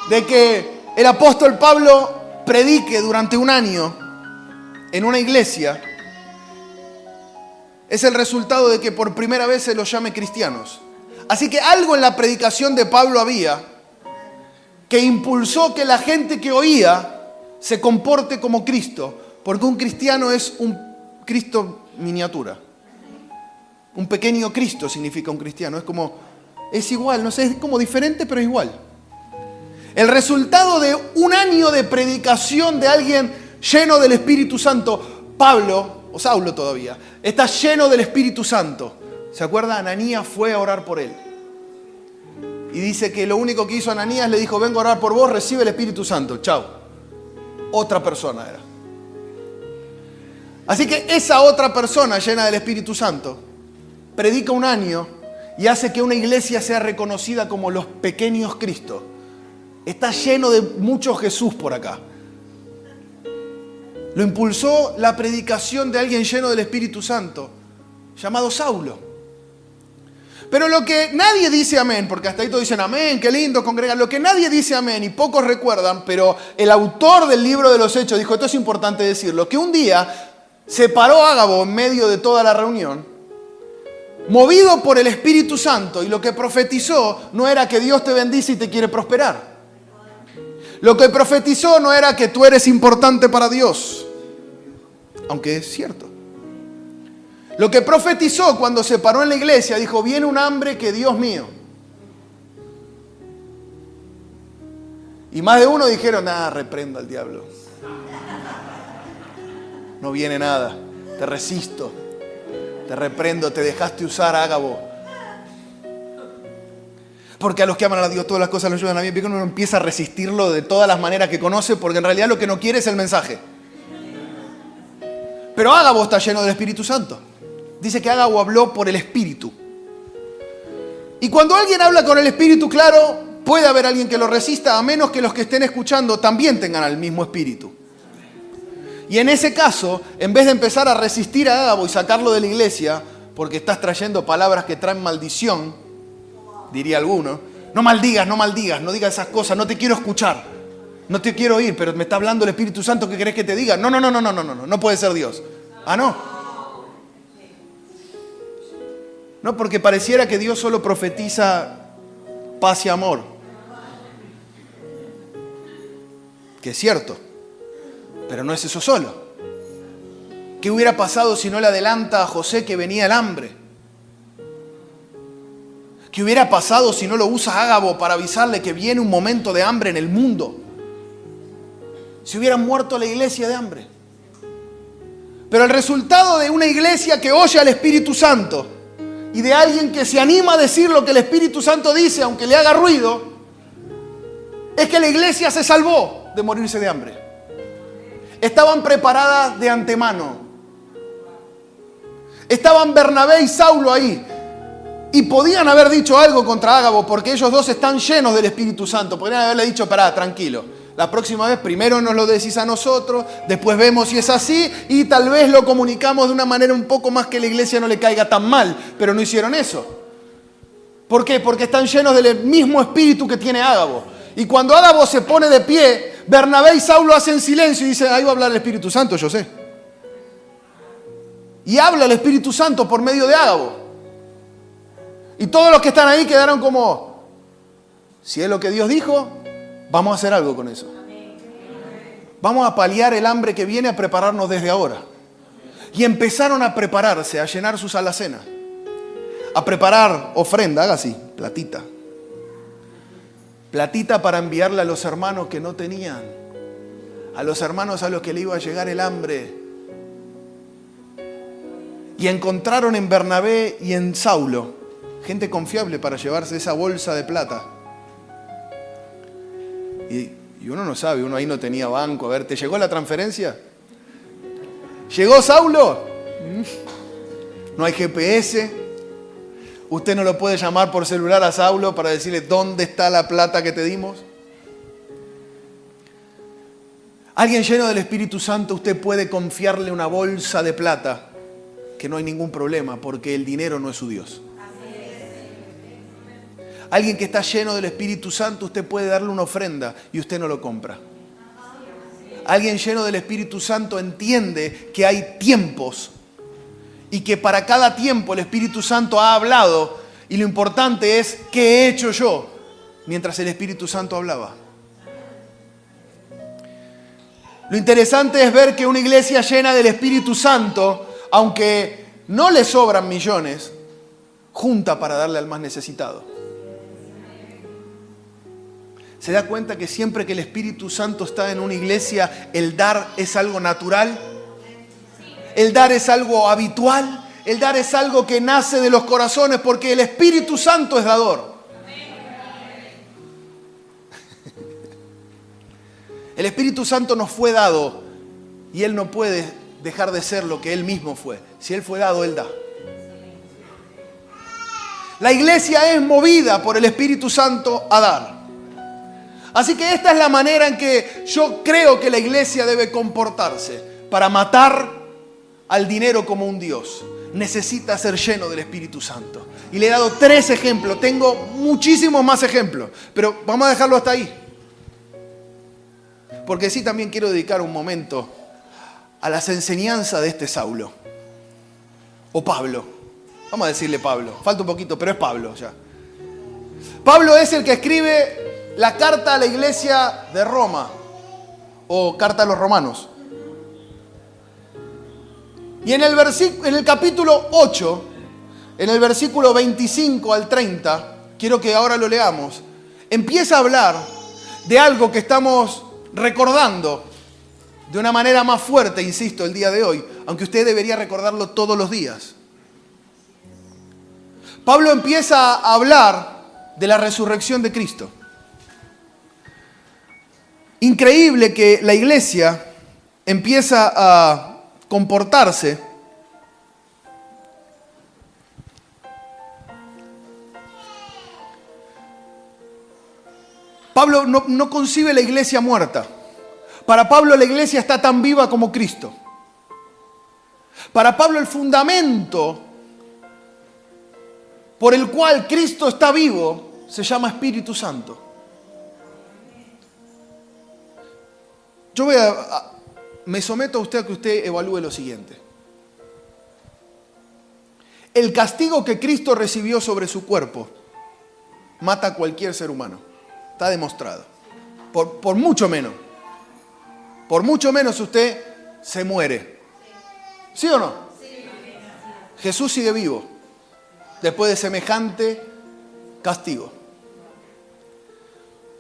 [SPEAKER 1] de que el apóstol Pablo predique durante un año en una iglesia es el resultado de que por primera vez se los llame cristianos. Así que algo en la predicación de Pablo había que impulsó que la gente que oía se comporte como Cristo, porque un cristiano es un Cristo miniatura. Un pequeño Cristo significa un cristiano. Es igual, no sé, es como diferente, pero igual. El resultado de un año de predicación de alguien lleno del Espíritu Santo, Pablo, o Saulo todavía, está lleno del Espíritu Santo. ¿Se acuerda? Ananías fue a orar por él. Y dice que lo único que hizo Ananías, le dijo, vengo a orar por vos, recibe el Espíritu Santo. Chao. Otra persona era. Así que esa otra persona llena del Espíritu Santo predica un año y hace que una iglesia sea reconocida como los pequeños Cristo. Está lleno de mucho Jesús por acá. Lo impulsó la predicación de alguien lleno del Espíritu Santo, llamado Saulo. Pero lo que nadie dice amén, porque hasta ahí todos dicen amén, qué lindo congregar. Lo que nadie dice amén y pocos recuerdan, pero el autor del libro de los Hechos dijo, esto es importante decirlo, que un día se paró Ágabo en medio de toda la reunión, movido por el Espíritu Santo, y lo que profetizó no era que Dios te bendice y te quiere prosperar. Lo que profetizó no era que tú eres importante para Dios, aunque es cierto. Lo que profetizó cuando se paró en la iglesia, dijo, viene un hambre que Dios mío. Y más de uno dijeron, reprendo al diablo. No viene nada, te resisto, te reprendo, te dejaste usar, Ágabo. Porque a los que aman a Dios todas las cosas lo ayudan a bien, porque uno empieza a resistirlo de todas las maneras que conoce, porque en realidad lo que no quiere es el mensaje. Pero Ágabo está lleno del Espíritu Santo. Dice que Ágabo habló por el Espíritu. Y cuando alguien habla con el Espíritu, claro, puede haber alguien que lo resista, a menos que los que estén escuchando también tengan el mismo Espíritu. Y en ese caso, en vez de empezar a resistir a Ágabo y sacarlo de la iglesia, porque estás trayendo palabras que traen maldición, diría alguno, no maldigas, no digas esas cosas, no te quiero escuchar, no te quiero oír, pero me está hablando el Espíritu Santo, ¿qué querés que te diga? No puede ser Dios. No. No, porque pareciera que Dios solo profetiza paz y amor. Que es cierto, pero no es eso solo. ¿Qué hubiera pasado si no le adelanta a José que venía el hambre? ¿Qué hubiera pasado si no lo usa Ágabo para avisarle que viene un momento de hambre en el mundo? Si hubiera muerto la iglesia de hambre. Pero el resultado de una iglesia que oye al Espíritu Santo y de alguien que se anima a decir lo que el Espíritu Santo dice, aunque le haga ruido, es que la iglesia se salvó de morirse de hambre. Estaban preparadas de antemano. Estaban Bernabé y Saulo ahí. Y podían haber dicho algo contra Ágabo, porque ellos dos están llenos del Espíritu Santo. Podrían haberle dicho, pará, tranquilo. La próxima vez primero nos lo decís a nosotros, después vemos si es así y tal vez lo comunicamos de una manera un poco más que la iglesia no le caiga tan mal. Pero no hicieron eso. ¿Por qué? Porque están llenos del mismo espíritu que tiene Ágabo. Y cuando Ágabo se pone de pie, Bernabé y Saulo hacen silencio y dicen, ahí va a hablar el Espíritu Santo, yo sé. Y habla el Espíritu Santo por medio de Ágabo. Y todos los que están ahí quedaron como, si es lo que Dios dijo, vamos a hacer algo con eso. Vamos a paliar el hambre que viene, a prepararnos desde ahora. Y empezaron a prepararse, a llenar sus alacenas. A preparar ofrenda, haga así, platita. Platita para enviarle a los hermanos que no tenían. A los hermanos a los que le iba a llegar el hambre. Y encontraron en Bernabé y en Saulo gente confiable para llevarse esa bolsa de plata. Y uno no sabe, uno ahí no tenía banco. A ver, ¿te llegó la transferencia? ¿Llegó Saulo? No hay GPS. Usted no lo puede llamar por celular a Saulo para decirle dónde está la plata que te dimos. Alguien lleno del Espíritu Santo, usted puede confiarle una bolsa de plata, que no hay ningún problema, porque el dinero no es su Dios. Alguien que está lleno del Espíritu Santo, usted puede darle una ofrenda y usted no lo compra. Alguien lleno del Espíritu Santo entiende que hay tiempos y que para cada tiempo el Espíritu Santo ha hablado y lo importante es qué he hecho yo mientras el Espíritu Santo hablaba. Lo interesante es ver que una iglesia llena del Espíritu Santo, aunque no le sobran millones, junta para darle al más necesitado. ¿Se da cuenta que siempre que el Espíritu Santo está en una iglesia, el dar es algo natural? El dar es algo habitual. El dar es algo que nace de los corazones porque el Espíritu Santo es dador. El Espíritu Santo nos fue dado y Él no puede dejar de ser lo que Él mismo fue. Si Él fue dado, Él da. La iglesia es movida por el Espíritu Santo a dar. Así que esta es la manera en que yo creo que la iglesia debe comportarse para matar al dinero como un dios. Necesita ser lleno del Espíritu Santo. Y le he dado 3 ejemplos. Tengo muchísimos más ejemplos, pero vamos a dejarlo hasta ahí. Porque sí, también quiero dedicar un momento a las enseñanzas de este Saulo. O Pablo. Vamos a decirle Pablo. Falta un poquito, pero es Pablo ya. Pablo es el que escribe la carta a la iglesia de Roma, o carta a los romanos. Y en el capítulo 8, en el versículo 25 al 30, quiero que ahora lo leamos, empieza a hablar de algo que estamos recordando de una manera más fuerte, insisto, el día de hoy, aunque usted debería recordarlo todos los días. Pablo empieza a hablar de la resurrección de Cristo. Increíble que la iglesia empieza a comportarse Pablo no concibe la iglesia muerta. Para Pablo la iglesia está tan viva como Cristo. Para Pablo el fundamento por el cual Cristo está vivo se llama Espíritu Santo. Yo me someto a usted a que usted evalúe lo siguiente. El castigo que Cristo recibió sobre su cuerpo mata a cualquier ser humano. Está demostrado. Por mucho menos. Por mucho menos usted se muere. ¿Sí o no? Jesús sigue vivo después de semejante castigo.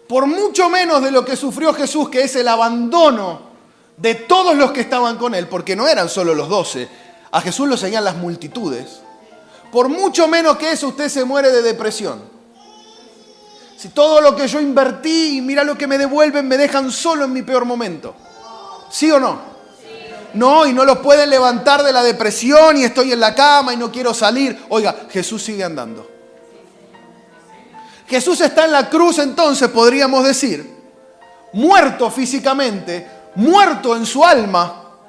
[SPEAKER 1] Por mucho menos de lo que sufrió Jesús, que es el abandono de todos los que estaban con él, porque no eran solo los 12, a Jesús lo seguían las multitudes. Por mucho menos que eso, usted se muere de depresión. Si todo lo que yo invertí y mira lo que me devuelven, me dejan solo en mi peor momento. ¿Sí o no? No, y no lo pueden levantar de la depresión y estoy en la cama y no quiero salir. Oiga, Jesús sigue andando. Jesús está en la cruz, entonces podríamos decir, muerto físicamente, muerto en su alma.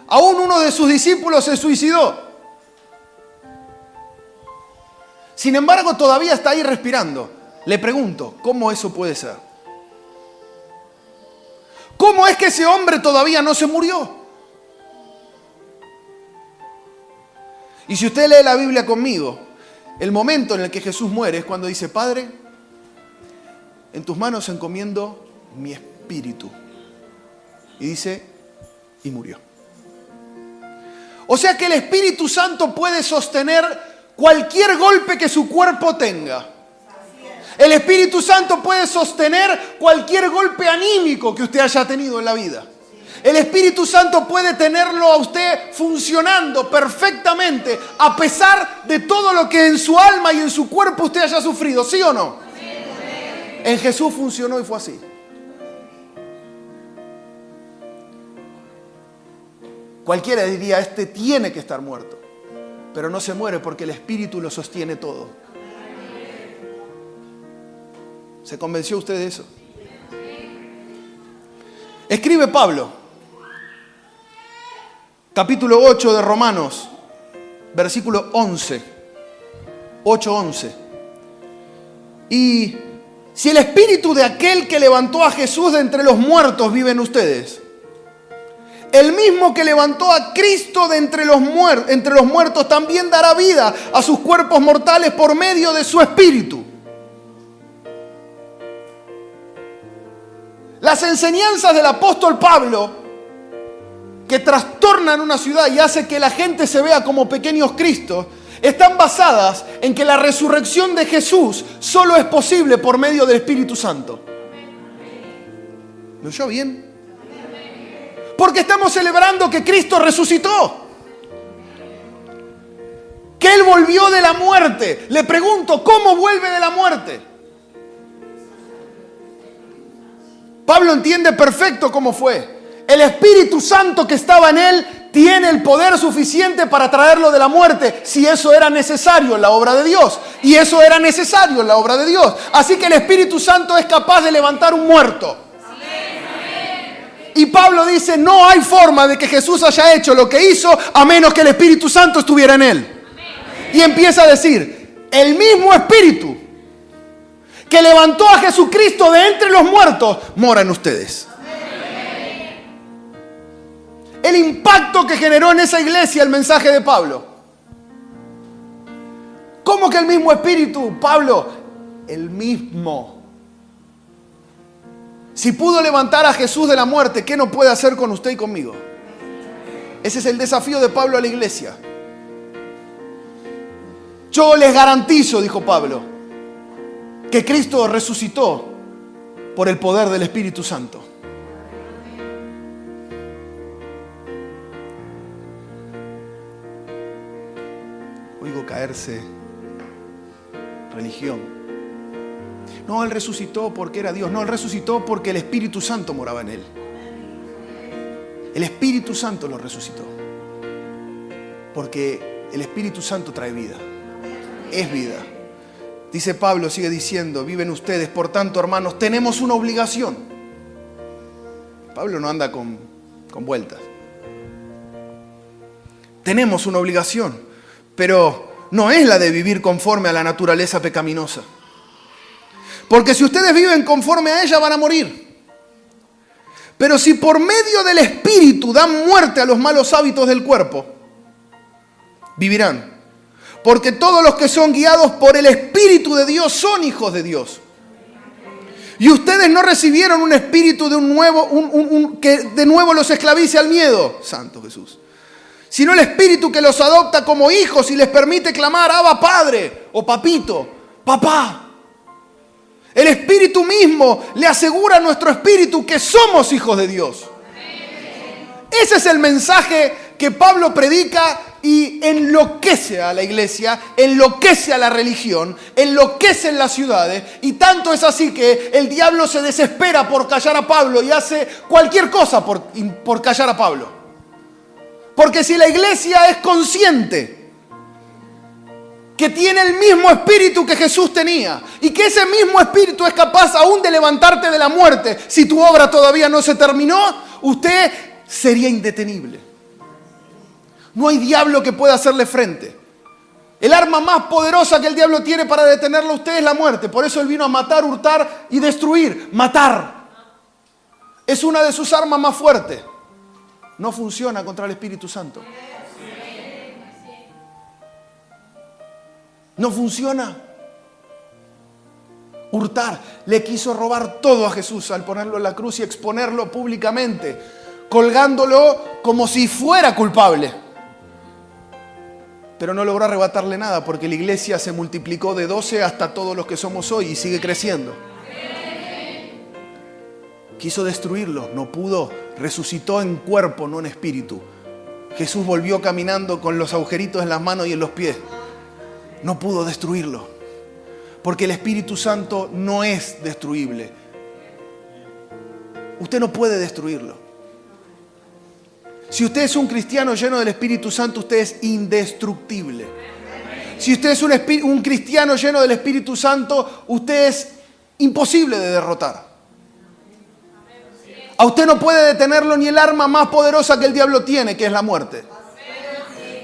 [SPEAKER 1] Aún uno de sus discípulos se suicidó. Sin embargo, todavía está ahí respirando. Le pregunto, ¿cómo eso puede ser? ¿Cómo es que ese hombre todavía no se murió? Y si usted lee la Biblia conmigo, el momento en el que Jesús muere es cuando dice, Padre, en tus manos encomiendo mi espíritu. Y dice, y murió. O sea que el Espíritu Santo puede sostener cualquier golpe que su cuerpo tenga. El Espíritu Santo puede sostener cualquier golpe anímico que usted haya tenido en la vida. El Espíritu Santo puede tenerlo a usted funcionando perfectamente a pesar de todo lo que en su alma y en su cuerpo usted haya sufrido, ¿sí o no? Sí. En Jesús funcionó y fue así. Cualquiera diría, este tiene que estar muerto, pero no se muere porque el Espíritu lo sostiene todo. ¿Se convenció usted de eso? Escribe Pablo, capítulo 8 de Romanos, versículo 11, 8:11. Y si el espíritu de aquel que levantó a Jesús de entre los muertos vive en ustedes, el mismo que levantó a Cristo de entre los muertos también dará vida a sus cuerpos mortales por medio de su espíritu. Las enseñanzas del apóstol Pablo, que trastornan una ciudad y hace que la gente se vea como pequeños Cristos, están basadas en que la resurrección de Jesús solo es posible por medio del Espíritu Santo. ¿Me oyó bien? Porque estamos celebrando que Cristo resucitó, que Él volvió de la muerte. Le pregunto, ¿cómo vuelve de la muerte? Pablo entiende perfecto cómo fue. El Espíritu Santo que estaba en Él tiene el poder suficiente para traerlo de la muerte, si eso era necesario en la obra de Dios. Y eso era necesario en la obra de Dios. Así que el Espíritu Santo es capaz de levantar un muerto. Y Pablo dice, no hay forma de que Jesús haya hecho lo que hizo a menos que el Espíritu Santo estuviera en Él. Y empieza a decir, el mismo Espíritu que levantó a Jesucristo de entre los muertos mora en ustedes. El impacto que generó en esa iglesia el mensaje de Pablo. ¿Cómo que el mismo Espíritu, Pablo? El mismo. Si pudo levantar a Jesús de la muerte, ¿qué no puede hacer con usted y conmigo? Ese es el desafío de Pablo a la iglesia. Yo les garantizo, dijo Pablo, que Cristo resucitó por el poder del Espíritu Santo. Oigo caerse religión. No, Él resucitó porque era Dios. No, Él resucitó porque el Espíritu Santo moraba en Él. El Espíritu Santo lo resucitó. Porque el Espíritu Santo trae vida. Es vida. Dice Pablo, sigue diciendo, viven ustedes, por tanto, hermanos, tenemos una obligación. Pablo no anda con vueltas. Tenemos una obligación, pero no es la de vivir conforme a la naturaleza pecaminosa. Porque si ustedes viven conforme a ella, van a morir. Pero si por medio del Espíritu dan muerte a los malos hábitos del cuerpo, vivirán. Porque todos los que son guiados por el Espíritu de Dios son hijos de Dios. Y ustedes no recibieron un espíritu de que de nuevo los esclavice al miedo, Santo Jesús, sino el Espíritu que los adopta como hijos y les permite clamar, Abba Padre, o Papito, Papá. El Espíritu mismo le asegura a nuestro espíritu que somos hijos de Dios. Ese es el mensaje que Pablo predica y enloquece a la iglesia, enloquece a la religión, enloquece en las ciudades. Y tanto es así que el diablo se desespera por callar a Pablo y hace cualquier cosa por callar a Pablo. Porque si la iglesia es consciente que tiene el mismo espíritu que Jesús tenía y que ese mismo espíritu es capaz aún de levantarte de la muerte, si tu obra todavía no se terminó, usted sería indetenible. No hay diablo que pueda hacerle frente. El arma más poderosa que el diablo tiene para detenerlo a usted es la muerte. Por eso él vino a matar, hurtar y destruir. Matar. Es una de sus armas más fuertes. No funciona contra el Espíritu Santo. No funciona. Hurtar. Le quiso robar todo a Jesús al ponerlo en la cruz y exponerlo públicamente, colgándolo como si fuera culpable. Pero no logró arrebatarle nada porque la iglesia se multiplicó de 12 hasta todos los que somos hoy y sigue creciendo. Quiso destruirlo, no pudo. Resucitó en cuerpo, no en espíritu. Jesús volvió caminando con los agujeritos en las manos y en los pies. No pudo destruirlo. Porque el Espíritu Santo no es destruible. Usted no puede destruirlo. Si usted es un cristiano lleno del Espíritu Santo, usted es indestructible. Si usted es un cristiano lleno del Espíritu Santo, usted es imposible de derrotar. A usted no puede detenerlo ni el arma más poderosa que el diablo tiene, que es la muerte.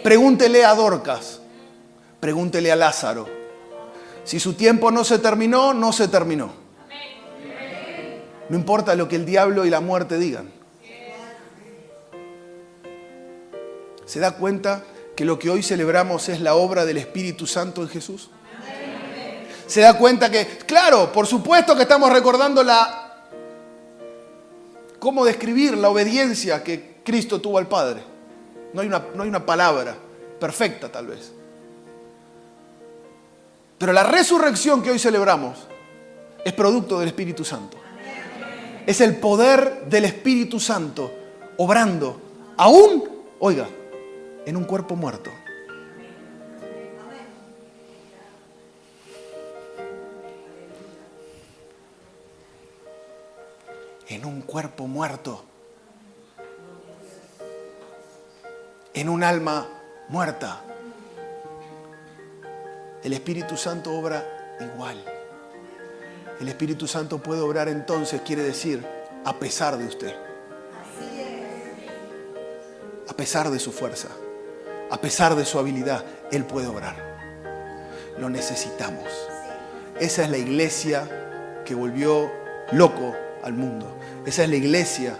[SPEAKER 1] Pregúntele a Dorcas, pregúntele a Lázaro. Si su tiempo no se terminó, no se terminó. No importa lo que el diablo y la muerte digan. ¿Se da cuenta que lo que hoy celebramos es la obra del Espíritu Santo en Jesús? ¿Se da cuenta que, claro, por supuesto que estamos recordando cómo describir la obediencia que Cristo tuvo al Padre? No hay una palabra perfecta tal vez. Pero la resurrección que hoy celebramos es producto del Espíritu Santo. Es el poder del Espíritu Santo obrando, aún, oiga, en un cuerpo muerto. En un cuerpo muerto. En un alma muerta. El Espíritu Santo obra igual. El Espíritu Santo puede obrar entonces, quiere decir, a pesar de usted. A pesar de su fuerza, a pesar de su habilidad, Él puede obrar. Lo necesitamos. Esa es la iglesia que volvió loco al mundo. Esa es la iglesia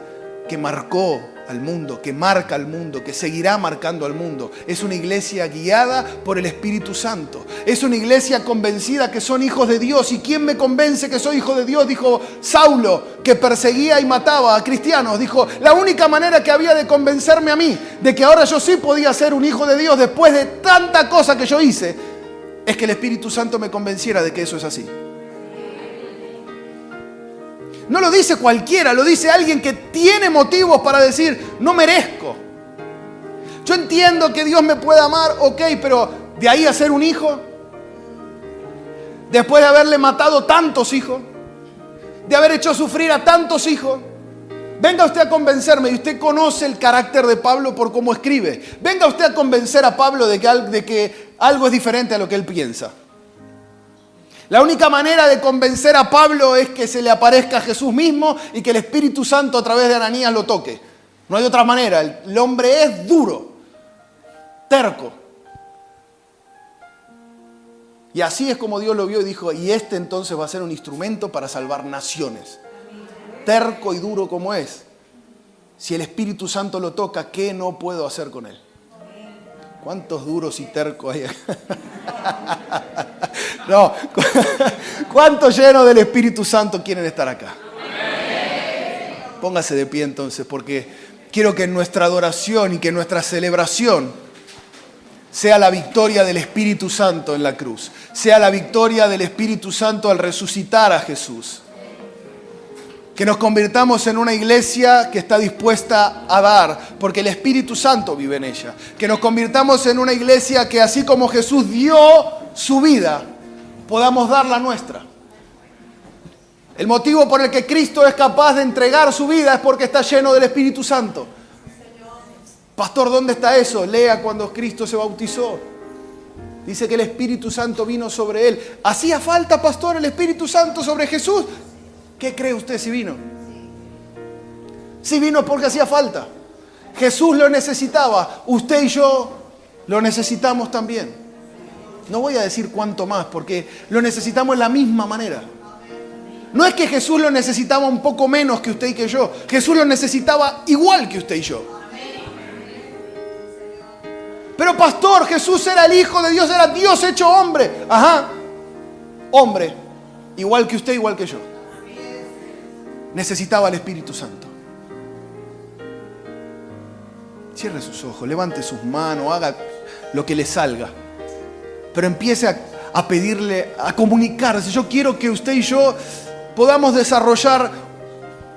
[SPEAKER 1] que marcó al mundo, que marca al mundo, que seguirá marcando al mundo. Es una iglesia guiada por el Espíritu Santo. Es una iglesia convencida que son hijos de Dios. ¿Y quién me convence que soy hijo de Dios? Dijo Saulo, que perseguía y mataba a cristianos. Dijo, la única manera que había de convencerme a mí de que ahora yo sí podía ser un hijo de Dios después de tanta cosa que yo hice, es que el Espíritu Santo me convenciera de que eso es así. No lo dice cualquiera, lo dice alguien que tiene motivos para decir, no merezco. Yo entiendo que Dios me puede amar, ok, pero de ahí a ser un hijo, después de haberle matado tantos hijos, de haber hecho sufrir a tantos hijos, venga usted a convencerme, y usted conoce el carácter de Pablo por cómo escribe, venga usted a convencer a Pablo de que algo es diferente a lo que él piensa. La única manera de convencer a Pablo es que se le aparezca a Jesús mismo y que el Espíritu Santo a través de Ananías lo toque. No hay otra manera. El hombre es duro, terco. Y así es como Dios lo vio y dijo, y este entonces va a ser un instrumento para salvar naciones. Terco y duro como es. Si el Espíritu Santo lo toca, ¿qué no puedo hacer con él? ¿Cuántos duros y tercos hay acá? No, ¿cuántos llenos del Espíritu Santo quieren estar acá? Póngase de pie entonces, porque quiero que nuestra adoración y que nuestra celebración sea la victoria del Espíritu Santo en la cruz, sea la victoria del Espíritu Santo al resucitar a Jesús. Que nos convirtamos en una iglesia que está dispuesta a dar, porque el Espíritu Santo vive en ella. Que nos convirtamos en una iglesia que así como Jesús dio su vida, podamos dar la nuestra. El motivo por el que Cristo es capaz de entregar su vida es porque está lleno del Espíritu Santo. Pastor, ¿dónde está eso? Lea cuando Cristo se bautizó. Dice que el Espíritu Santo vino sobre él. ¿Hacía falta, pastor, el Espíritu Santo sobre Jesús? ¿Qué cree usted si vino? Si vino porque hacía falta. Jesús lo necesitaba. Usted y yo lo necesitamos también. No voy a decir cuánto más, porque lo necesitamos de la misma manera. No es que Jesús lo necesitaba un poco menos que usted y que yo. Jesús lo necesitaba igual que usted y yo. Pero pastor, Jesús era el Hijo de Dios, era Dios hecho hombre. Ajá, hombre, igual que usted, igual que yo. Necesitaba el Espíritu Santo. Cierre sus ojos, levante sus manos, haga lo que le salga. Pero empiece a pedirle, a comunicarse. Yo quiero que usted y yo podamos desarrollar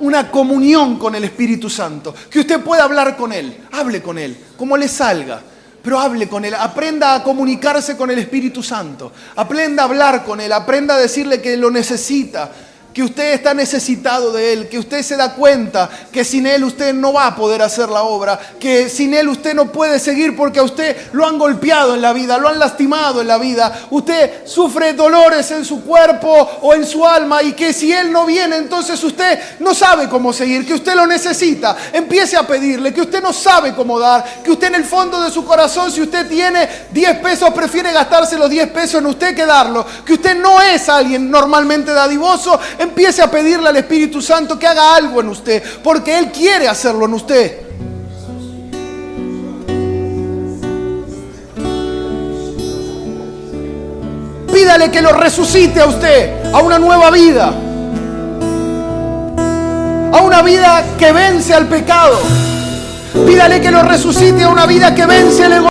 [SPEAKER 1] una comunión con el Espíritu Santo. Que usted pueda hablar con Él, hable con Él, como le salga. Pero hable con Él, aprenda a comunicarse con el Espíritu Santo. Aprenda a hablar con Él, aprenda a decirle que lo necesita. Que usted está necesitado de Él, que usted se da cuenta que sin Él usted no va a poder hacer la obra, que sin Él usted no puede seguir porque a usted lo han golpeado en la vida, lo han lastimado en la vida, usted sufre dolores en su cuerpo o en su alma y que si Él no viene entonces usted no sabe cómo seguir, que usted lo necesita, empiece a pedirle, que usted no sabe cómo dar, que usted en el fondo de su corazón, si usted tiene 10 pesos, prefiere gastarse los 10 pesos en usted que darlo, que usted no es alguien normalmente dadivoso. Empiece a pedirle al Espíritu Santo que haga algo en usted, porque Él quiere hacerlo en usted. Pídale que lo resucite a usted, a una nueva vida, a una vida que vence al pecado. Pídale que lo resucite a una vida que vence el egoísmo.